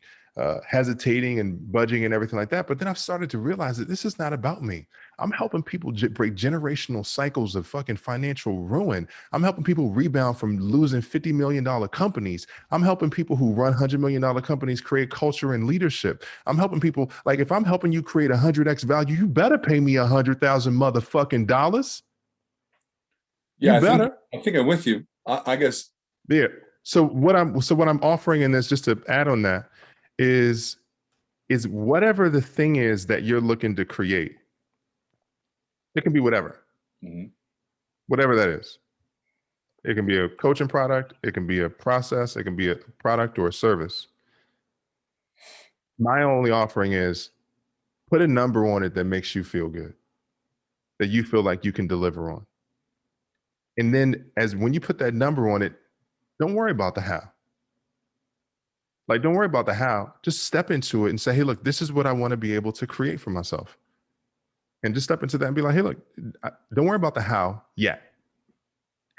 hesitating and budging and everything like that. But then I've started to realize that this is not about me. I'm helping people break generational cycles of fucking financial ruin. I'm helping people rebound from losing $50 million companies. I'm helping people who run $100 million companies create culture and leadership. I'm helping people, like, if I'm helping you create 100x value, you better pay me 100,000 motherfucking dollars. Yeah, I think I'm with you. I guess. Yeah. So what I'm offering in this, just to add on that, is whatever the thing is that you're looking to create. It can be whatever, whatever that is. It can be a coaching product. It can be a process. It can be a product or a service. My only offering is put a number on it that makes you feel good, that you feel like you can deliver on. And then when you put that number on it, don't worry about the how. Like, don't worry about the how. Just step into it and say, hey, look, this is what I want to be able to create for myself. And just step into that and be like, hey, look, don't worry about the how yet.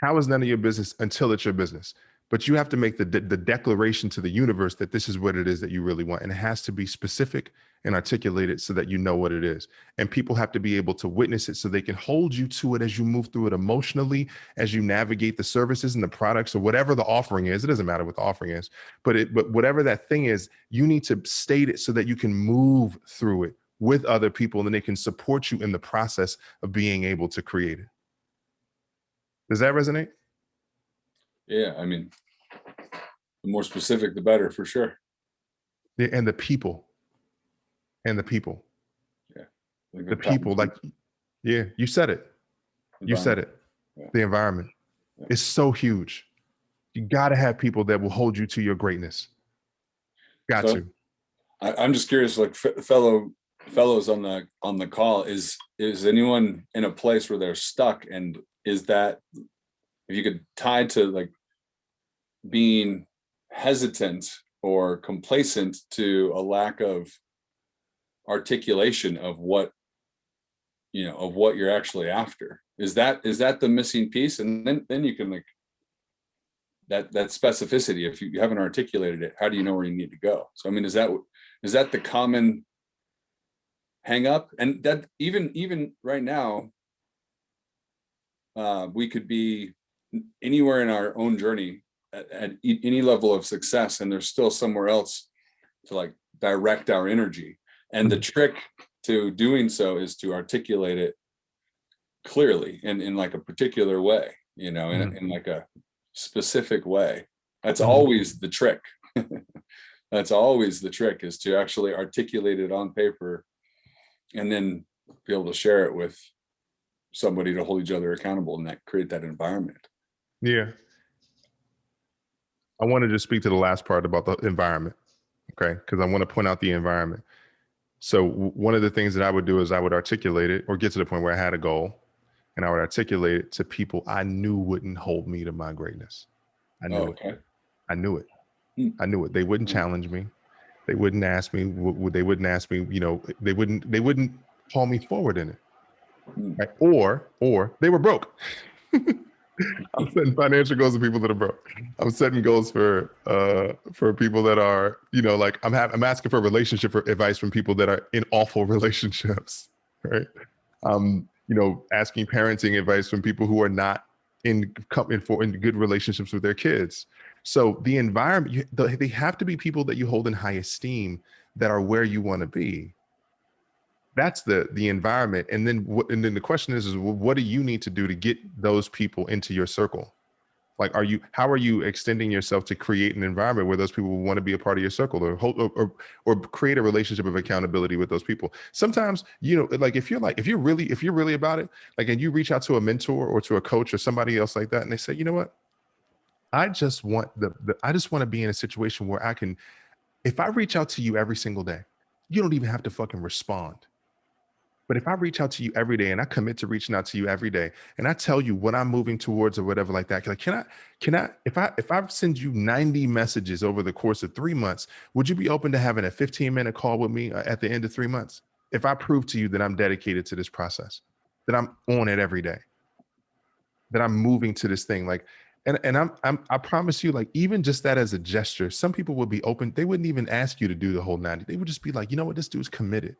How is none of your business until it's your business. But you have to make the declaration to the universe that this is what it is that you really want. And it has to be specific and articulate it so that you know what it is. And people have to be able to witness it so they can hold you to it as you move through it emotionally, as you navigate the services and the products or whatever the offering is. It doesn't matter what the offering is, but whatever that thing is, you need to state it so that you can move through it with other people and they can support you in the process of being able to create it. Does that resonate? Yeah, I mean, the more specific, the better, for sure. Yeah, and the people. And the people. Yeah. The people, like, yeah, you said it. You said it. Yeah. The environment. Yeah. It's so huge. You got to have people that will hold you to your greatness. Got to. I'm just curious, like fellows on the call, is anyone in a place where they're stuck, and is that, if you could tie to like being hesitant or complacent to a lack of articulation of what you're actually after, is that the missing piece? And then you can, like, that specificity, if you haven't articulated it, how do you know where you need to go? So I mean, is that the common hang up? And that even right now, we could be anywhere in our own journey at any level of success, and there's still somewhere else to like direct our energy. And the trick to doing so is to articulate it clearly and in like a particular way, in like a specific way. That's always the trick. That's always the trick, is to actually articulate it on paper and then be able to share it with somebody to hold each other accountable and that create that environment. Yeah. I wanted to speak to the last part about the environment. Okay. Because I want to point out the environment. So one of the things that I would do is I would articulate it, or get to the point where I had a goal, and I would articulate it to people I knew wouldn't hold me to my greatness. I knew it. I knew it. I knew it. They wouldn't challenge me. They wouldn't ask me. They wouldn't ask me. They wouldn't call me forward in it. Right? Or they were broke. I'm setting financial goals for people that are broke. I'm setting goals for people that are, like I'm asking for relationship advice from people that are in awful relationships, right? Asking parenting advice from people who are not in good relationships with their kids. So the environment, they have to be people that you hold in high esteem, that are where you want to be. That's the environment. And then the question is what do you need to do to get those people into your circle? Like, how are you extending yourself to create an environment where those people will want to be a part of your circle, or create a relationship of accountability with those people? Sometimes, like if you're really about it, like, and you reach out to a mentor or to a coach or somebody else like that, and they say, you know what? I just want to be in a situation where I can, if I reach out to you every single day, you don't even have to fucking respond. But if I reach out to you every day and I commit to reaching out to you every day and I tell you what I'm moving towards or whatever like that, like, if I send you 90 messages over the course of 3 months, would you be open to having a 15-minute call with me at the end of 3 months? If I prove to you that I'm dedicated to this process, that I'm on it every day, that I'm moving to this thing, like, and I promise you, like, even just that as a gesture, some people would be open. They wouldn't even ask you to do the whole 90. They would just be like, you know what, this dude's committed.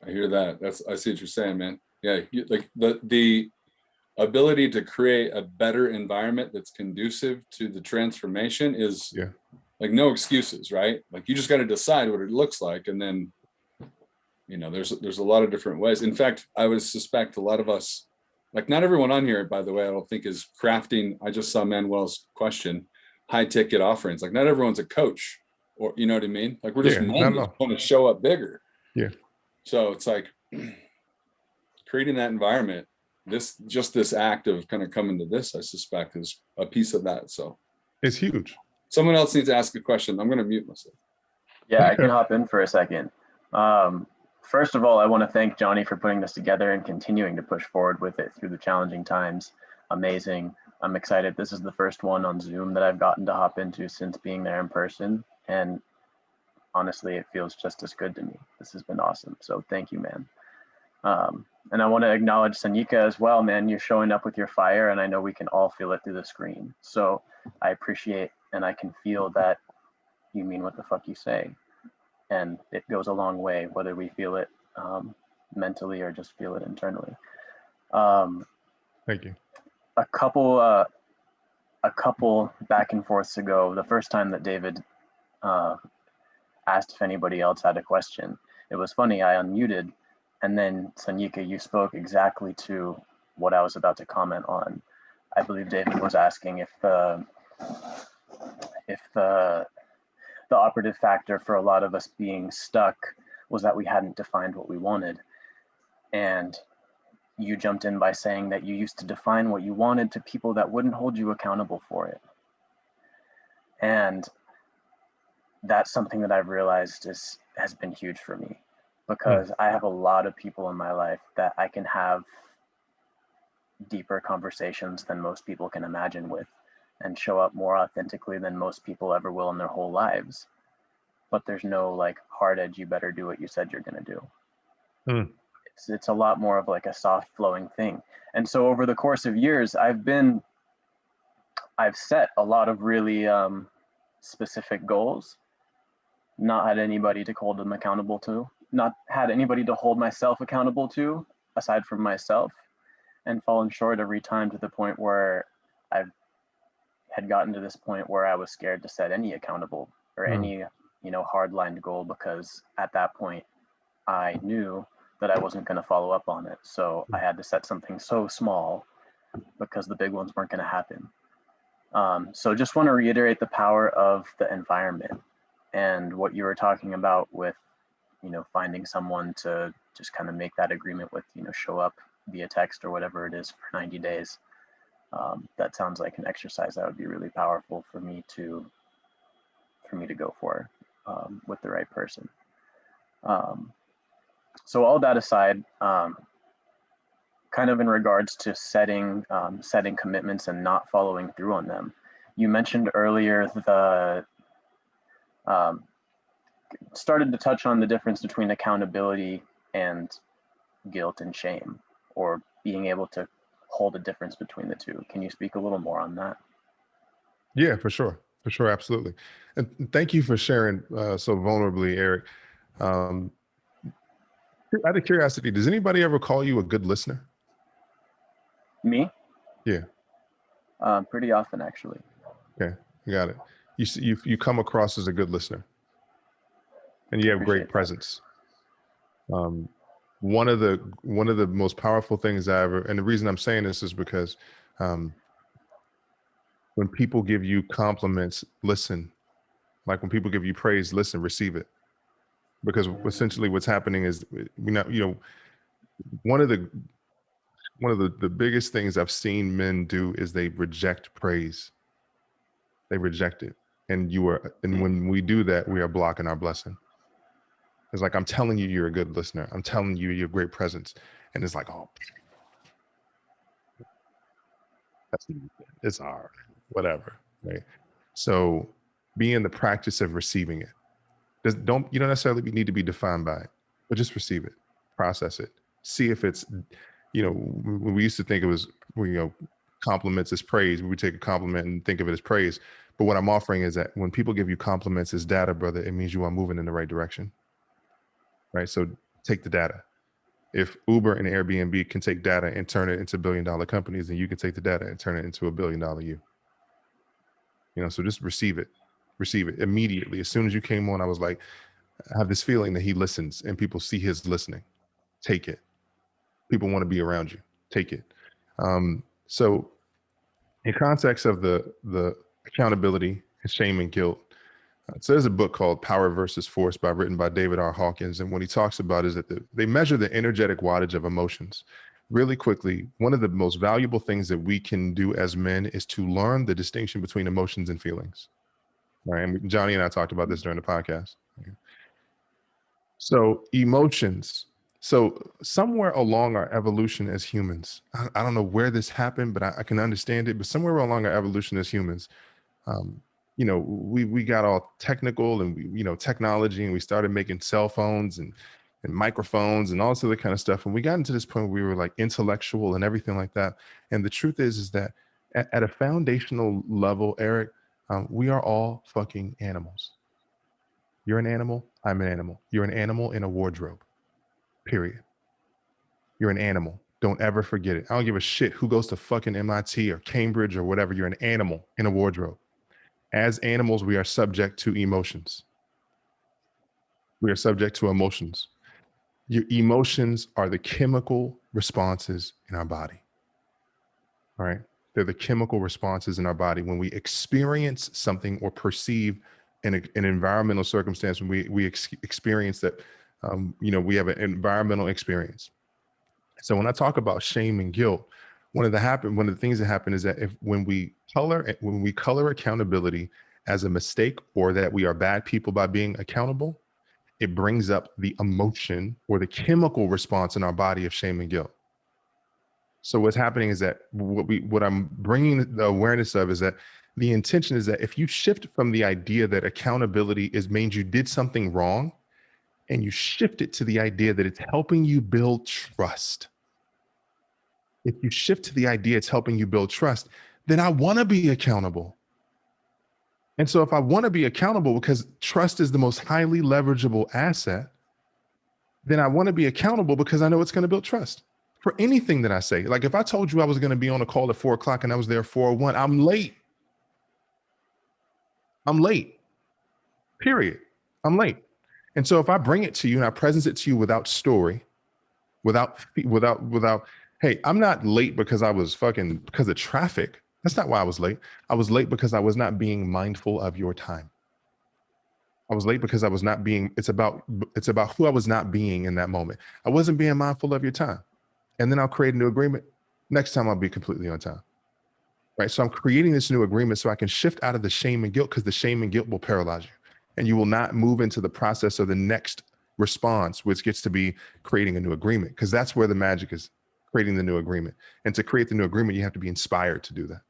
I hear that. I see what you're saying, man. Yeah, like the ability to create a better environment that's conducive to the transformation is like no excuses, right? Like you just got to decide what it looks like, and then there's a lot of different ways. In fact, I would suspect a lot of us, like not everyone on here, by the way, I don't think is crafting. I just saw Manuel's question, high ticket offerings. Like not everyone's a coach, or you know what I mean? Like we're just men that want to show up bigger. Yeah. So it's like creating that environment, this act of kind of coming to this, I suspect, is a piece of that. So it's huge. Someone else needs to ask a question. I'm going to mute myself. Yeah, I can hop in for a second. First of all, I want to thank Johnny for putting this together and continuing to push forward with it through the challenging times. Amazing. I'm excited. This is the first one on Zoom that I've gotten to hop into since being there in person. And honestly, it feels just as good to me. This has been awesome. So thank you, man. And I want to acknowledge Sanyika as well, man. You're showing up with your fire, and I know we can all feel it through the screen. So I appreciate and I can feel that you mean what the fuck you say. and it goes a long way, whether we feel it mentally or just feel it internally. Thank you. A couple back and forths ago, the first time that David asked if anybody else had a question, it was funny, I unmuted, and then Sanyika, you spoke exactly to what I was about to comment on. I believe David was asking if the operative factor for a lot of us being stuck was that we hadn't defined what we wanted. And you jumped in by saying that you used to define what you wanted to people that wouldn't hold you accountable for it. And that's something that I've realized has been huge for me, because I have a lot of people in my life that I can have deeper conversations than most people can imagine with, and show up more authentically than most people ever will in their whole lives. But there's no like hard edge, you better do what you said you're gonna do. It's a lot more of like a soft flowing thing. And so over the course of years, I've set a lot of really specific goals, not had anybody to hold them accountable to, not had anybody to hold myself accountable to aside from myself, and fallen short every time, to the point where I had gotten to this point where I was scared to set any accountable or any, hard-lined goal, because at that point I knew that I wasn't going to follow up on it. So I had to set something so small because the big ones weren't going to happen. So just want to reiterate the power of the environment and what you were talking about with, finding someone to just kind of make that agreement with, show up via text or whatever it is for 90 days. That sounds like an exercise that would be really powerful for me to go for with the right person. So all that aside, kind of in regards to setting commitments and not following through on them, you mentioned earlier the started to touch on the difference between accountability and guilt and shame, or being able to hold a difference between the two. Can you speak a little more on that? Yeah, for sure. For sure. Absolutely. And thank you for sharing so vulnerably, Eric. Out of curiosity, does anybody ever call you a good listener? Me? Yeah. Pretty often, actually. Okay. I got it. You come across as a good listener, and you have great presence. One of the most powerful things I ever, and the reason I'm saying this is because when people give you compliments, listen. Like when people give you praise, listen, receive it. Because essentially what's happening is one of the biggest things I've seen men do is they reject praise. They reject it. And when we do that, we are blocking our blessing. It's like, I'm telling you, you're a good listener. I'm telling you, you have great presence. And it's like, oh, it's hard, whatever, right? So be in the practice of receiving it. You don't necessarily need to be defined by it, but just receive it, process it, see if it's, when we used to think it was, compliments as praise. We would take a compliment and think of it as praise. But what I'm offering is that when people give you compliments as data, brother, it means you are moving in the right direction, right? So take the data. If Uber and Airbnb can take data and turn it into $1 billion companies, then you can take the data and turn it into $1 billion you. So just receive it immediately. As soon as you came on, I was like, I have this feeling that he listens and people see his listening. Take it. People want to be around you. Take it. So in context of the accountability, shame and guilt, so there's a book called Power versus Force written by David R. Hawkins. And what he talks about is that they measure the energetic wattage of emotions. Really quickly, one of the most valuable things that we can do as men is to learn the distinction between emotions and feelings. Right. And Johnny and I talked about this during the podcast. Okay. So emotions. So somewhere along our evolution as humans, I don't know where this happened, but I can understand it. But somewhere along our evolution as humans, we got all technical and technology, and we started making cell phones and microphones and all this other kind of stuff. And we got into this point where we were like intellectual and everything like that. And the truth is that at a foundational level, Eric, we are all fucking animals. You're an animal. I'm an animal. You're an animal in a wardrobe, period. You're an animal. Don't ever forget it. I don't give a shit who goes to fucking MIT or Cambridge or whatever. You're an animal in a wardrobe. As animals, we are subject to emotions. We are subject to emotions. Your emotions are the chemical responses in our body. All right. They're the chemical responses in our body when we experience something or perceive an environmental circumstance. When we experience that, we have an environmental experience. So when I talk about shame and guilt, one of the things that happen is that when we color accountability as a mistake or that we are bad people by being accountable, it brings up the emotion or the chemical response in our body of shame and guilt. So what's happening is that what I'm bringing the awareness of is that the intention is that if you shift from the idea that accountability means you did something wrong, and you shift it to the idea that it's helping you build trust. If you shift to the idea it's helping you build trust, then I want to be accountable. And so if I want to be accountable because trust is the most highly leverageable asset, then I want to be accountable because I know it's going to build trust for anything that I say. Like if I told you I was going to be on a call at 4:00 and I was there 4:01, I'm late. I'm late. Period. I'm late. And so if I bring it to you and I present it to you without story, without, hey, I'm not late because because of traffic. That's not why I was late. I was late because I was not being mindful of your time. I was late because I was not being, it's about who I was not being in that moment. I wasn't being mindful of your time. And then I'll create a new agreement. Next time I'll be completely on time. Right. So I'm creating this new agreement so I can shift out of the shame and guilt, because the shame and guilt will paralyze you and you will not move into the process of the next response, which gets to be creating a new agreement, because that's where the magic is, creating the new agreement. And to create the new agreement, you have to be inspired to do that.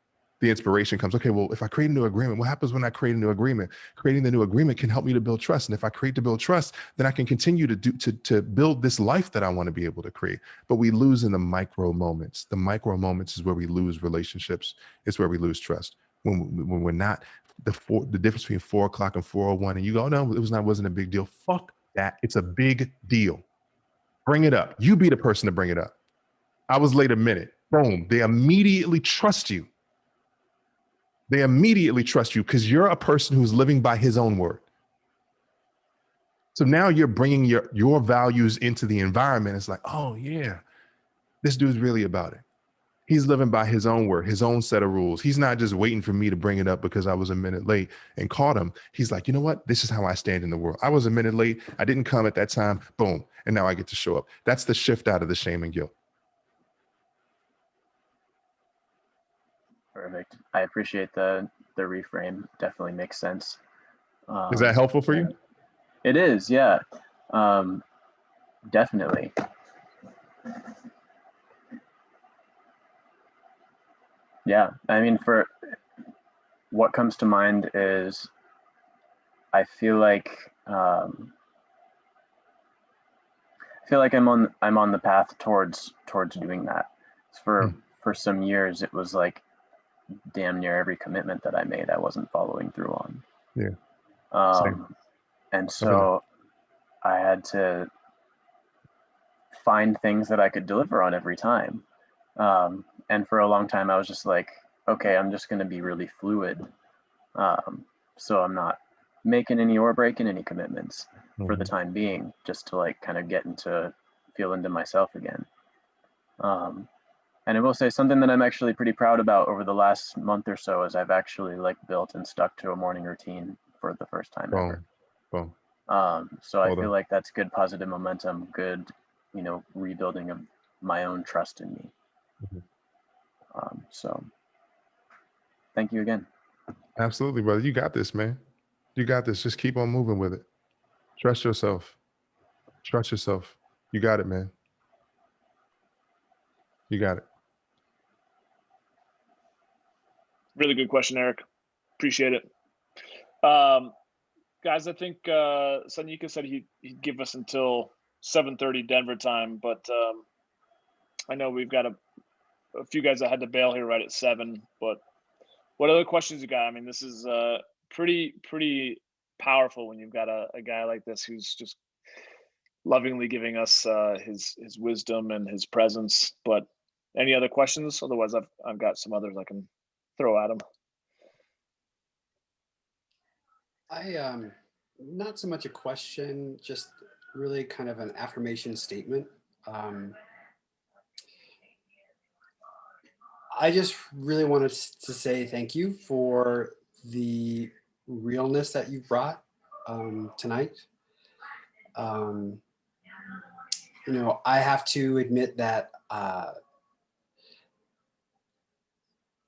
The inspiration comes, okay, well, if I create a new agreement, what happens when I create a new agreement? Creating the new agreement can help me to build trust. And if I create to build trust, then I can continue to build this life that I want to be able to create. But we lose in the micro moments. The micro moments is where we lose relationships. It's where we lose trust. When we're not, the difference between 4:00 and 4:01, and you go, no, wasn't a big deal. Fuck that. It's a big deal. Bring it up. You be the person to bring it up. I was late a minute. Boom. They immediately trust you. They immediately trust you because you're a person who's living by his own word. So now you're bringing your values into the environment. It's like, oh yeah, this dude's really about it. He's living by his own word, his own set of rules. He's not just waiting for me to bring it up because I was a minute late and caught him. He's like, you know what? This is how I stand in the world. I was a minute late. I didn't come at that time. Boom. And now I get to show up. That's the shift out of the shame and guilt. Perfect. I appreciate the reframe. Definitely makes sense. Is that helpful for you? It is, yeah. Definitely. Yeah, I mean, for what comes to mind is I feel like I'm on the path towards doing that. For some years, it was like damn near every commitment that I made, I wasn't following through on. Yeah. And so I had to find things that I could deliver on every time. And for a long time, I was just like, okay, I'm just going to be really fluid. So I'm not making any or breaking any commitments for the time being, just to like kind of feel into myself again. And I will say something that I'm actually pretty proud about over the last month or so is I've actually like built and stuck to a morning routine for the first time ever. Boom. So I feel like that's good positive momentum, good, rebuilding of my own trust in me. So thank you again. Absolutely, brother. You got this, man. You got this. Just keep on moving with it. Trust yourself. Trust yourself. You got it, man. You got it. Really good question, Eric. Appreciate it. Guys, I think Sanyika said he'd give us until 7:30 Denver time, but I know we've got a few guys that had to bail here right at 7. But what other questions you got? I mean, this is pretty powerful when you've got a guy like this who's just lovingly giving us his wisdom and his presence. But any other questions? Otherwise, I've got some others I can throw at him. Not so much a question, just really kind of an affirmation statement. I just really wanted to say thank you for the realness that you brought tonight. You know, I have to admit that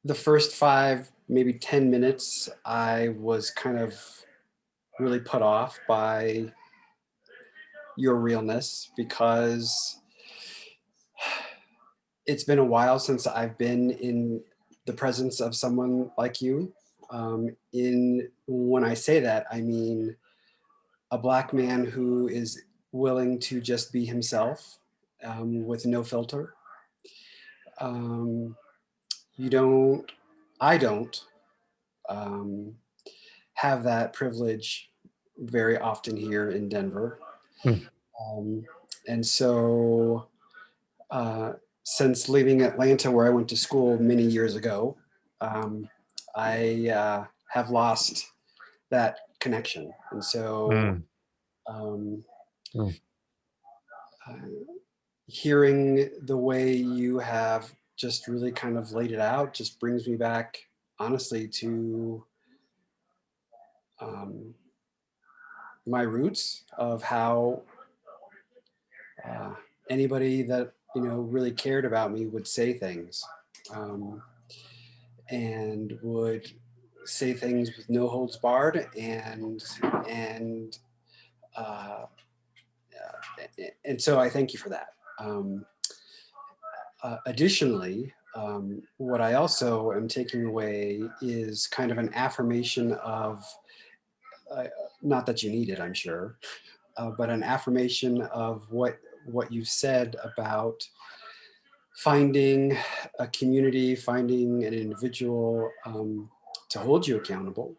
the first 5, maybe 10 minutes, I was kind of really put off by your realness, because it's been a while since I've been in the presence of someone like you. When I say that, I mean a Black man who is willing to just be himself, with no filter. I don't have that privilege very often here in Denver. And so since leaving Atlanta, where I went to school many years ago, I have lost that connection. And so hearing the way you have just really kind of laid it out just brings me back, honestly, to my roots of how anybody that, you know, really cared about me would say things, and would say things with no holds barred, and so I thank you for that. Additionally, what I also am taking away is kind of an affirmation of, not that you need it, I'm sure, but an affirmation of what you've said about finding a community, finding an individual to hold you accountable.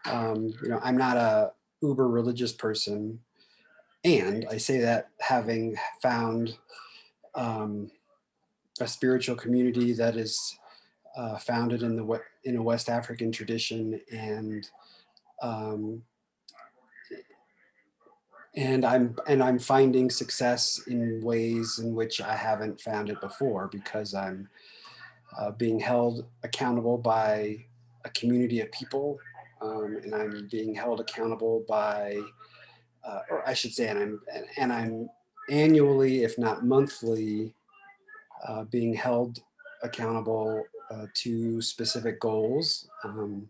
You know, I'm not a uber religious person, and I say that having found a spiritual community that is founded in a West African tradition, and I'm finding success in ways in which I haven't found it before, because I'm being held accountable by a community of people, and I'm being held accountable by, or I should say, and I'm annually, if not monthly, being held accountable to specific goals, and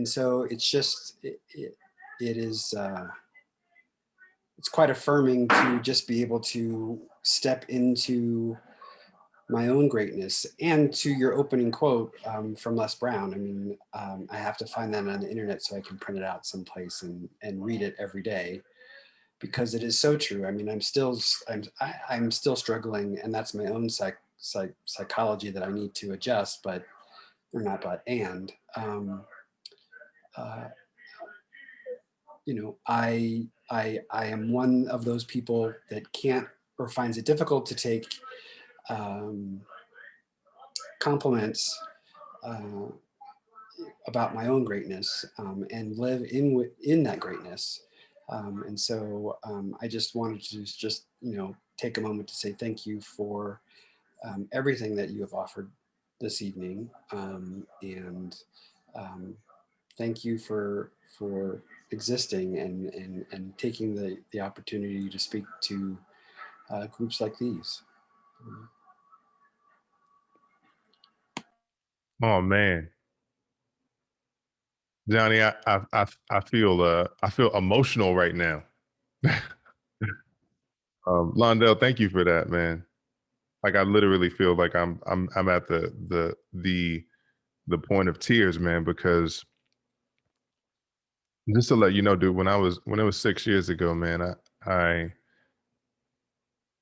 so it's just it is. It's quite affirming to just be able to step into my own greatness. And to your opening quote from Les Brown, I mean, I have to find that on the internet so I can print it out someplace and read it every day, because it is so true. I mean, I'm still struggling, and that's my own psychology that I need to adjust, you know, I am one of those people that can't, or finds it difficult to take compliments about my own greatness, and live in that greatness. And so I just wanted to just, you know, take a moment to say thank you for everything that you have offered this evening, and thank you for existing and taking the opportunity to speak to groups like these. Oh man, Johnny, I feel emotional right now. Londell, thank you for that, man. Like, I literally feel like I'm at the point of tears, man, because just to let you know, dude, when it was 6 years ago, man, I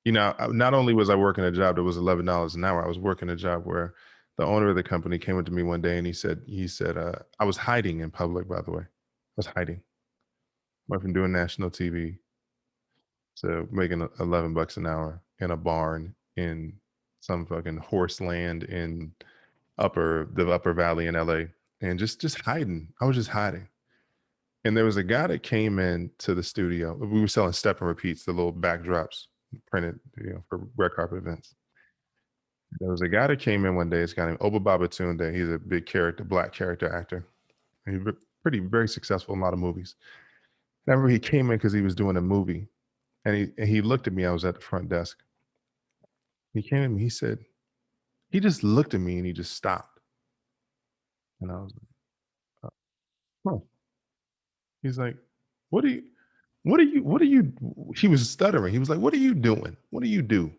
you know, not only was I working a job that was $11 an hour, I was working a job where the owner of the company came up to me one day and he said, I was hiding in public, by the way. I was hiding. Went from doing national TV to making $11 an hour in a barn in some fucking horse land in the upper valley in LA, and just hiding. I was just hiding. And there was a guy that came in to the studio. We were selling step and repeats, the little backdrops printed, for red carpet events. There was a guy that came in one day. This guy named Oba Babatunde. He's a big character, black character actor. He's very successful in a lot of movies. I remember he came in because he was doing a movie, and he looked at me. I was at the front desk. He came in, he said, he just looked at me and he just stopped. And I was like, huh. He's like, what are you, he was stuttering. He was like, what are you doing? What do you do?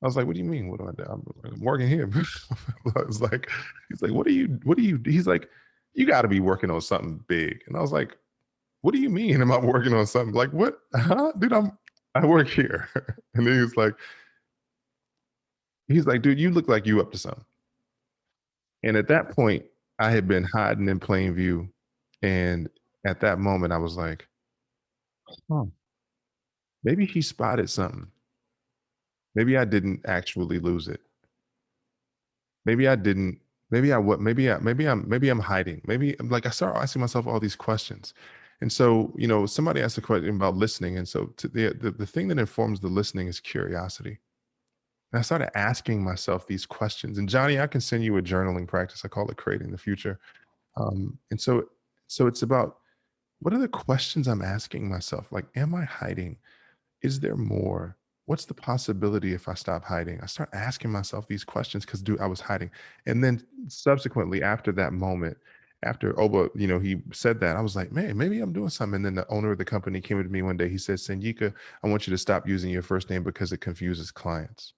I was like, what do you mean? What do I do? I'm working here. I was like, he's like, what do you, he's like, you got to be working on something big. And I was like, what do you mean? Am I working on something? Like, what? Huh? Dude, I work here. And then he's like, dude, you look like you up to something. And at that point, I had been hiding in plain view. And at that moment, I was like, oh, maybe he spotted something. Maybe I didn't actually lose it. Maybe I didn't. Maybe I'm hiding. Maybe, like, I started asking myself all these questions. And so, somebody asked a question about listening. And so the thing that informs the listening is curiosity. And I started asking myself these questions. And Johnny, I can send you a journaling practice. I call it Creating the Future. And so it's about, what are the questions I'm asking myself? Like, am I hiding? Is there more? What's the possibility if I stop hiding? I start asking myself these questions because, dude, I was hiding. And then subsequently, after that moment, after Oba, he said that, I was like, man, maybe I'm doing something. And then the owner of the company came to me one day. He said, Sanyika, I want you to stop using your first name because it confuses clients.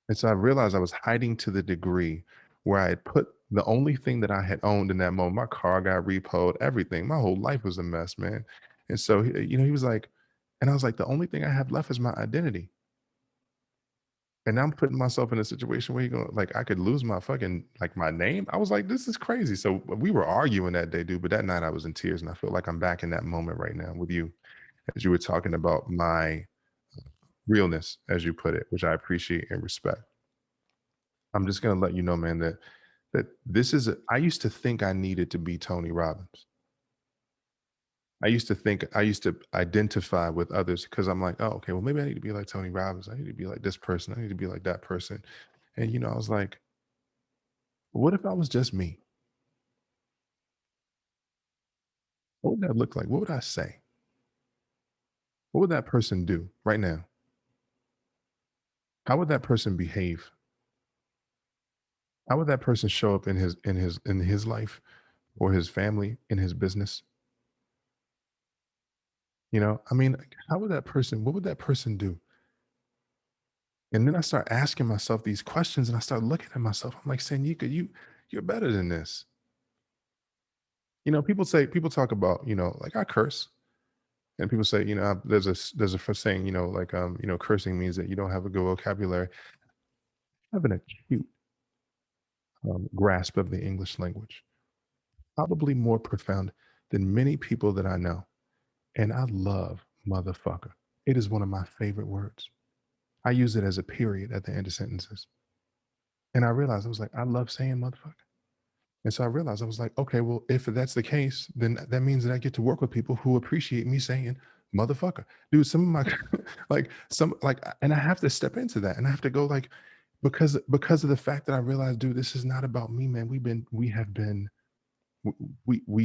And so I realized I was hiding to the degree where I had put the only thing that I had owned in that moment, my car got repoed, everything, my whole life was a mess, man. And so, he was like, and I was like, the only thing I have left is my identity. And now I'm putting myself in a situation where I could lose my fucking, like, my name. I was like, this is crazy. So we were arguing that day, dude. But that night I was in tears, and I feel like I'm back in that moment right now with you, as you were talking about my realness, as you put it, which I appreciate and respect. I'm just gonna let you know, man, that I used to think I needed to be Tony Robbins. I used to identify with others because I'm like, oh, okay, well, maybe I need to be like Tony Robbins. I need to be like this person. I need to be like that person. And, I was like, what if I was just me? What would that look like? What would I say? What would that person do right now? How would that person behave? How would that person show up in his life, or his family, in his business? I mean, what would that person do? And then I start asking myself these questions, and I start looking at myself. I'm like, Sanyika, you're better than this. People talk about, like, I curse, and people say, there's a saying, like, cursing means that you don't have a good vocabulary. I have an acute grasp of the English language, probably more profound than many people that I know. And I love motherfucker. It is one of my favorite words. I use it as a period at the end of sentences. And I realized, I was like, I love saying motherfucker. And so I realized, I was like, okay, well, if that's the case, then that means that I get to work with people who appreciate me saying motherfucker. Dude, some of my and I have to step into that, and I have to go, like, because of the fact that I realized, dude, this is not about me, man. We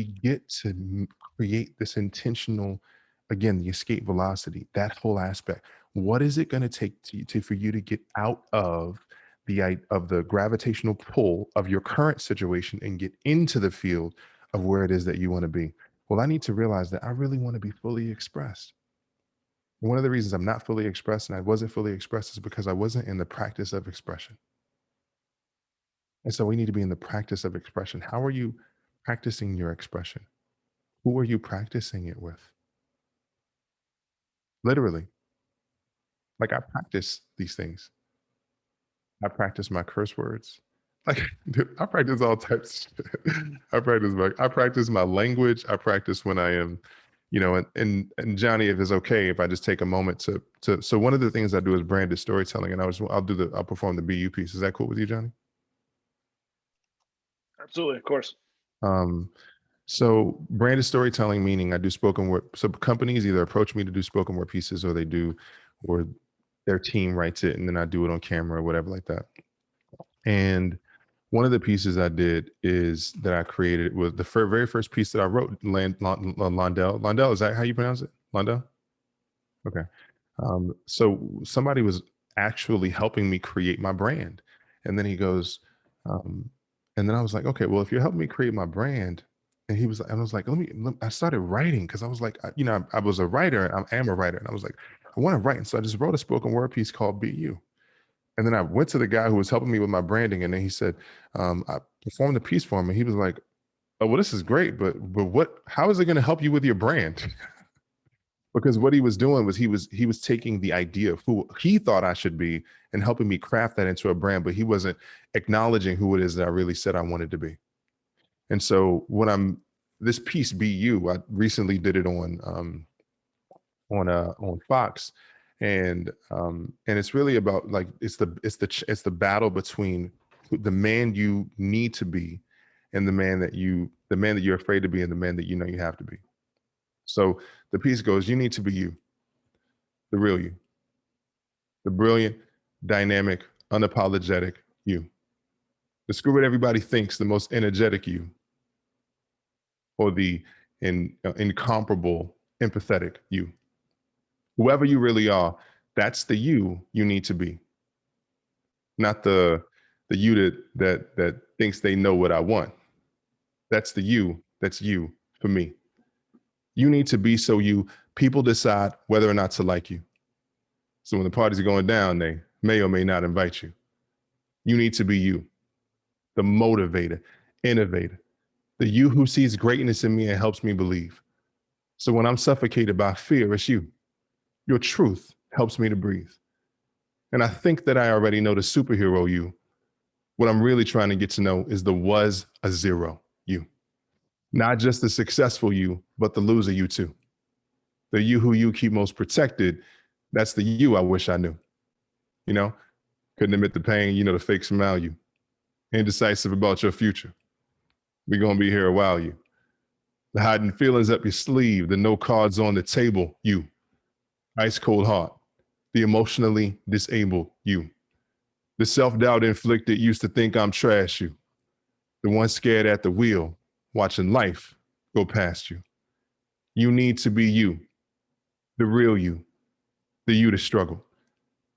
get to create this intentional, again, the escape velocity, that whole aspect. What is it going to take for you to get out of the gravitational pull of your current situation and get into the field of where it is that you want to be? Well, I need to realize that I really want to be fully expressed. One of the reasons I'm not fully expressed, and I wasn't fully expressed, is because I wasn't in the practice of expression. And so we need to be in the practice of expression. How are you practicing your expression? Who are you practicing it with? Literally. Like, I practice these things. I practice my curse words. Like, dude, I practice all types of shit. I practice my language. I practice when I am you know, and Johnny, if it's okay, if I just take a moment so one of the things I do is branded storytelling, and I'll perform the BU piece. Is that cool with you, Johnny? Absolutely, of course. So branded storytelling, meaning I do spoken word. So companies either approach me to do spoken word pieces, or or their team writes it, and then I do it on camera or whatever like that. And one of the pieces I did is that I created was the very first piece that I wrote. Londell, is that how you pronounce it? Londell? Okay. So somebody was actually helping me create my brand. And then he goes, and then I was like, okay, well, if you're helping me create my brand, and I was like, I started writing because I was like, I was a writer, I am a writer. And I was like, I want to write. And so I just wrote a spoken word piece called Be You. And then I went to the guy who was helping me with my branding. And then he said, I performed a piece for him. And he was like, oh, well, this is great, but how is it going to help you with your brand? Because what he was doing was he was taking the idea of who he thought I should be and helping me craft that into a brand, but he wasn't acknowledging who it is that I really said I wanted to be. And so this piece, Be You, I recently did it on Fox, and it's really about like it's the battle between the man you need to be and the man that you're afraid to be and the man that you know you have to be. So the piece goes, you need to be you, the real you, the brilliant, dynamic, unapologetic you, the screw what everybody thinks, the most energetic you, or the incomparable, empathetic you. Whoever you really are, that's the you need to be, not the you that thinks they know what I want. That's the you. That's you for me. You need to be so people decide whether or not to like you. So when the parties are going down, they may or may not invite you. You need to be you, the motivator, innovator, the you who sees greatness in me and helps me believe. So when I'm suffocated by fear, it's you. Your truth helps me to breathe. And I think that I already know the superhero you. What I'm really trying to get to know is the was a zero you. Not just the successful you, but the loser you too. The you who you keep most protected, that's the you I wish I knew. You know, couldn't admit the pain, the fake smile you. Indecisive about your future. We're going to be here a while you. The hiding feelings up your sleeve, the no cards on the table you. Ice cold heart, the emotionally disabled you. The self-doubt inflicted used to think I'm trash you. The one scared at the wheel, watching life go past you. You need to be you, the real you, the you to struggle.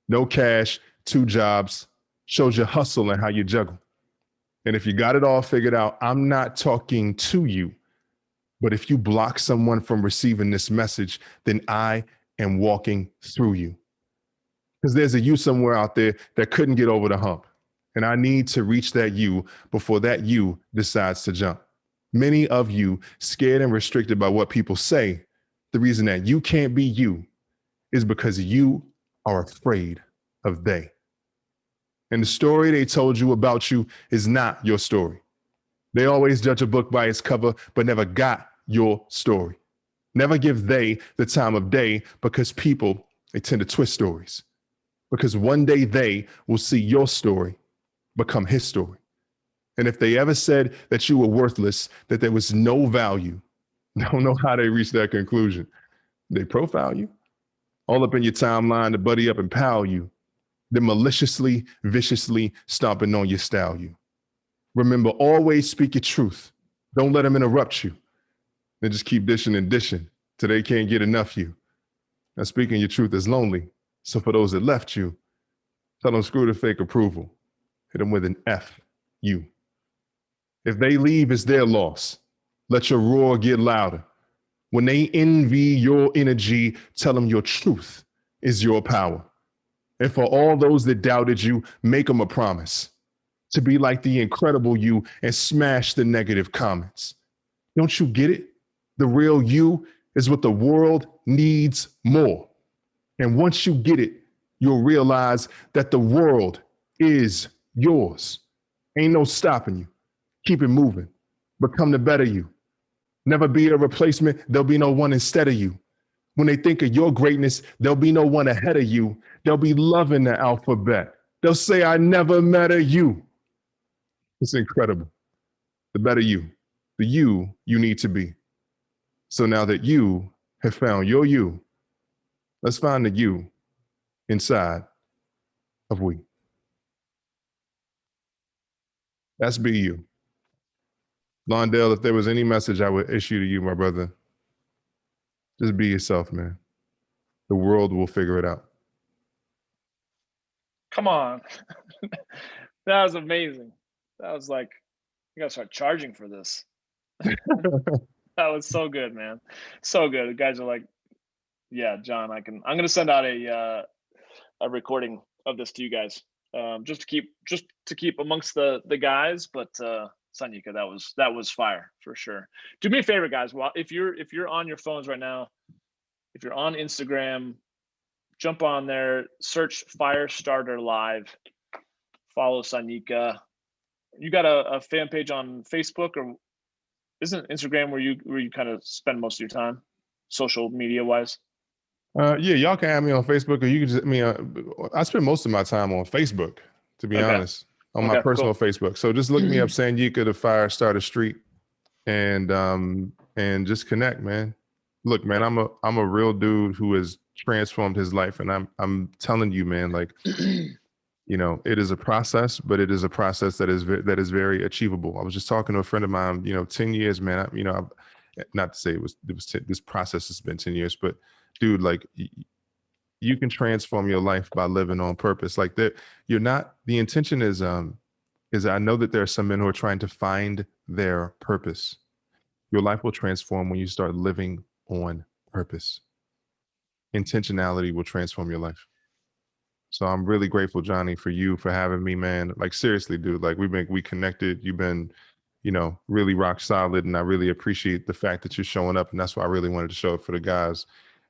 No cash, 2 jobs, shows your hustle and how you juggle. And if you got it all figured out, I'm not talking to you. But if you block someone from receiving this message, then I am walking through you. Because there's a you somewhere out there that couldn't get over the hump. And I need to reach that you before that you decides to jump. Many of you scared and restricted by what people say. The reason that you can't be you is because you are afraid of they. And the story they told you about you is not your story. They always judge a book by its cover, but never got your story. Never give they the time of day because people, they tend to twist stories. Because one day they will see your story become his story. And if they ever said that you were worthless, that there was no value, don't know how they reached that conclusion. They profile you, all up in your timeline to buddy up and pal you. They're maliciously, viciously stomping on your style you. Remember, always speak your truth. Don't let them interrupt you. They just keep dishing and dishing till they can't get enough you. Now, speaking your truth is lonely. So for those that left you, tell them screw the fake approval. Hit them with an F, you. If they leave, it's their loss. Let your roar get louder. When they envy your energy, tell them your truth is your power. And for all those that doubted you, make them a promise to be like the incredible you and smash the negative comments. Don't you get it? The real you is what the world needs more. And once you get it, you'll realize that the world is yours. Ain't no stopping you. Keep it moving. Become the better you. never be a replacement. There'll be no one instead of you. When they think of your greatness, there'll be no one ahead of you. They'll be loving the alphabet. They'll say, I never met a you. It's incredible. The better you, the you need to be. So now that you have found your you, let's find the you inside of we. That's be you. Londell, if there was any message I would issue to you, my brother, just be yourself, man. The world will figure it out. Come on. That was amazing. That was like, you gotta start charging for this. That was so good, man. So good. The guys are like, yeah, John, I'm gonna send out a recording of this to you guys. Just to keep amongst the guys, but Sanyika, that was fire for sure. Do me a favor, guys. Well, if you're on your phones right now, if you're on Instagram, jump on there, search Firestarter Live, follow Sanyika. You got a fan page on Facebook, or isn't Instagram where you kind of spend most of your time, social media wise? Yeah, y'all can add me on Facebook, or you can just, I spend most of my time on Facebook, to be honest, on my personal Facebook. So just look me up, Sanyika, the Firestarter Street, and just connect, man. Look, man, I'm a real dude who has transformed his life, and I'm telling you, man, like, you know, it is a process, but it is a process that is very achievable. I was just talking to a friend of mine, 10 years, man. Not to say this process has been 10 years, but dude, like, you can transform your life by living on purpose. Like, that, the intention is I know that there are some men who are trying to find their purpose. Your life will transform when you start living on purpose. Intentionality will transform your life. So I'm really grateful, Johnny, for you, for having me, man. Like, seriously, dude, like, we connected. You've been, really rock solid. And I really appreciate the fact that you're showing up. And that's why I really wanted to show up for the guys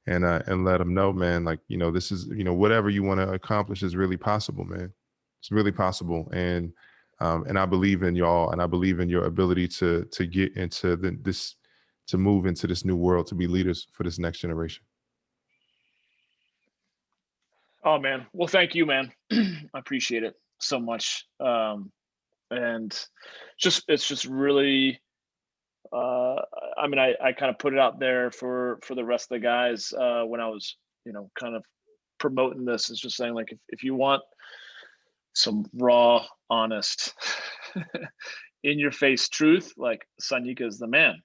and let them know, man, like, this is, whatever you want to accomplish is really possible, man. It's really possible. And I believe in y'all, and I believe in your ability to get into to move into this new world, to be leaders for this next generation. Oh man, well, thank you, man. I appreciate it so much. And it's just really, I kind of put it out there for the rest of the guys when I was, kind of promoting this. Is just saying, like, if you want some raw, honest, in your face truth, like, Sanyika is the man,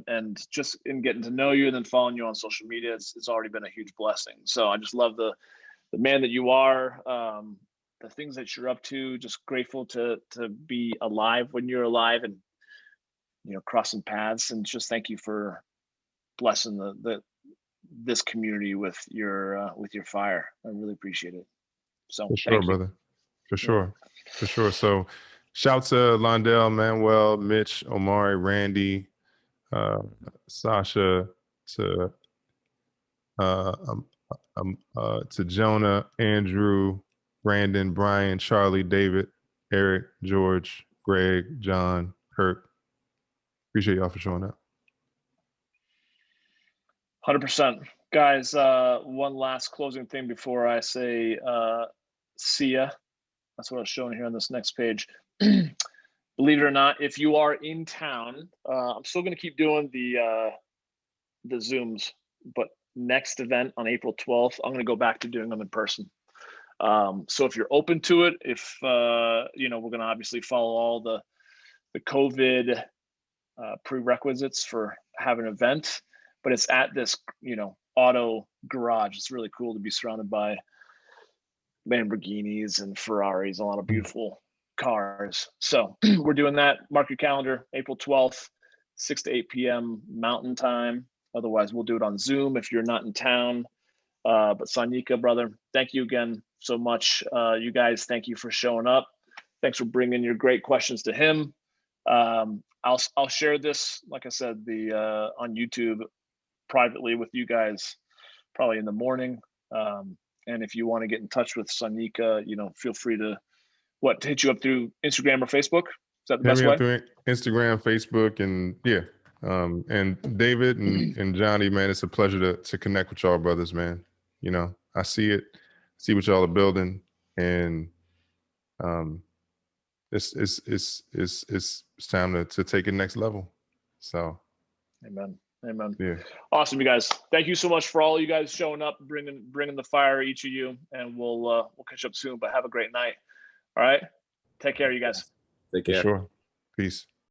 and just in getting to know you and then following you on social media, it's already been a huge blessing. So I just love the man that you are, the things that you're up to. Just grateful to be alive when you're alive, and crossing paths. And just thank you for blessing this community with your fire. I really appreciate it. So for sure, brother. For sure. For sure. So shout to Londell, Manuel, Mitch, Omari, Randy, Sasha, to Jonah, Andrew, Brandon, Brian, Charlie, David, Eric, George, Greg, John, Kirk. Appreciate y'all for showing up. 100%. Guys, one last closing thing before I say see ya. That's what I was showing here on this next page. Believe it or not, if you are in town, I'm still going to keep doing the Zooms, but next event on April 12th, I'm going to go back to doing them in person. So if you're open to it, if we're going to obviously follow all the COVID prerequisites for having an event, but it's at this auto garage. It's really cool to be surrounded by Lamborghinis and Ferraris, a lot of beautiful cars. So we're doing that. Mark your calendar, April 12th, 6 to 8 p.m. Mountain Time. Otherwise, we'll do it on Zoom if you're not in town. But Sanyika, brother, thank you again so much. You guys, thank you for showing up. Thanks for bringing your great questions to him. I'll share this, like I said, on YouTube privately with you guys probably in the morning. And if you want to get in touch with Sanyika, feel free to hit you up through Instagram or Facebook. Is that the best way? Through Instagram, Facebook, and yeah. And David and Johnny, man, it's a pleasure to connect with y'all brothers, man. You know, I see what y'all are building, and it's time to take it next level. So, amen. yeah. Awesome, you guys. Thank you so much for all you guys showing up, bringing the fire, each of you, and we'll catch up soon. But have a great night. All right, take care, you guys. Take For care. sure. Peace.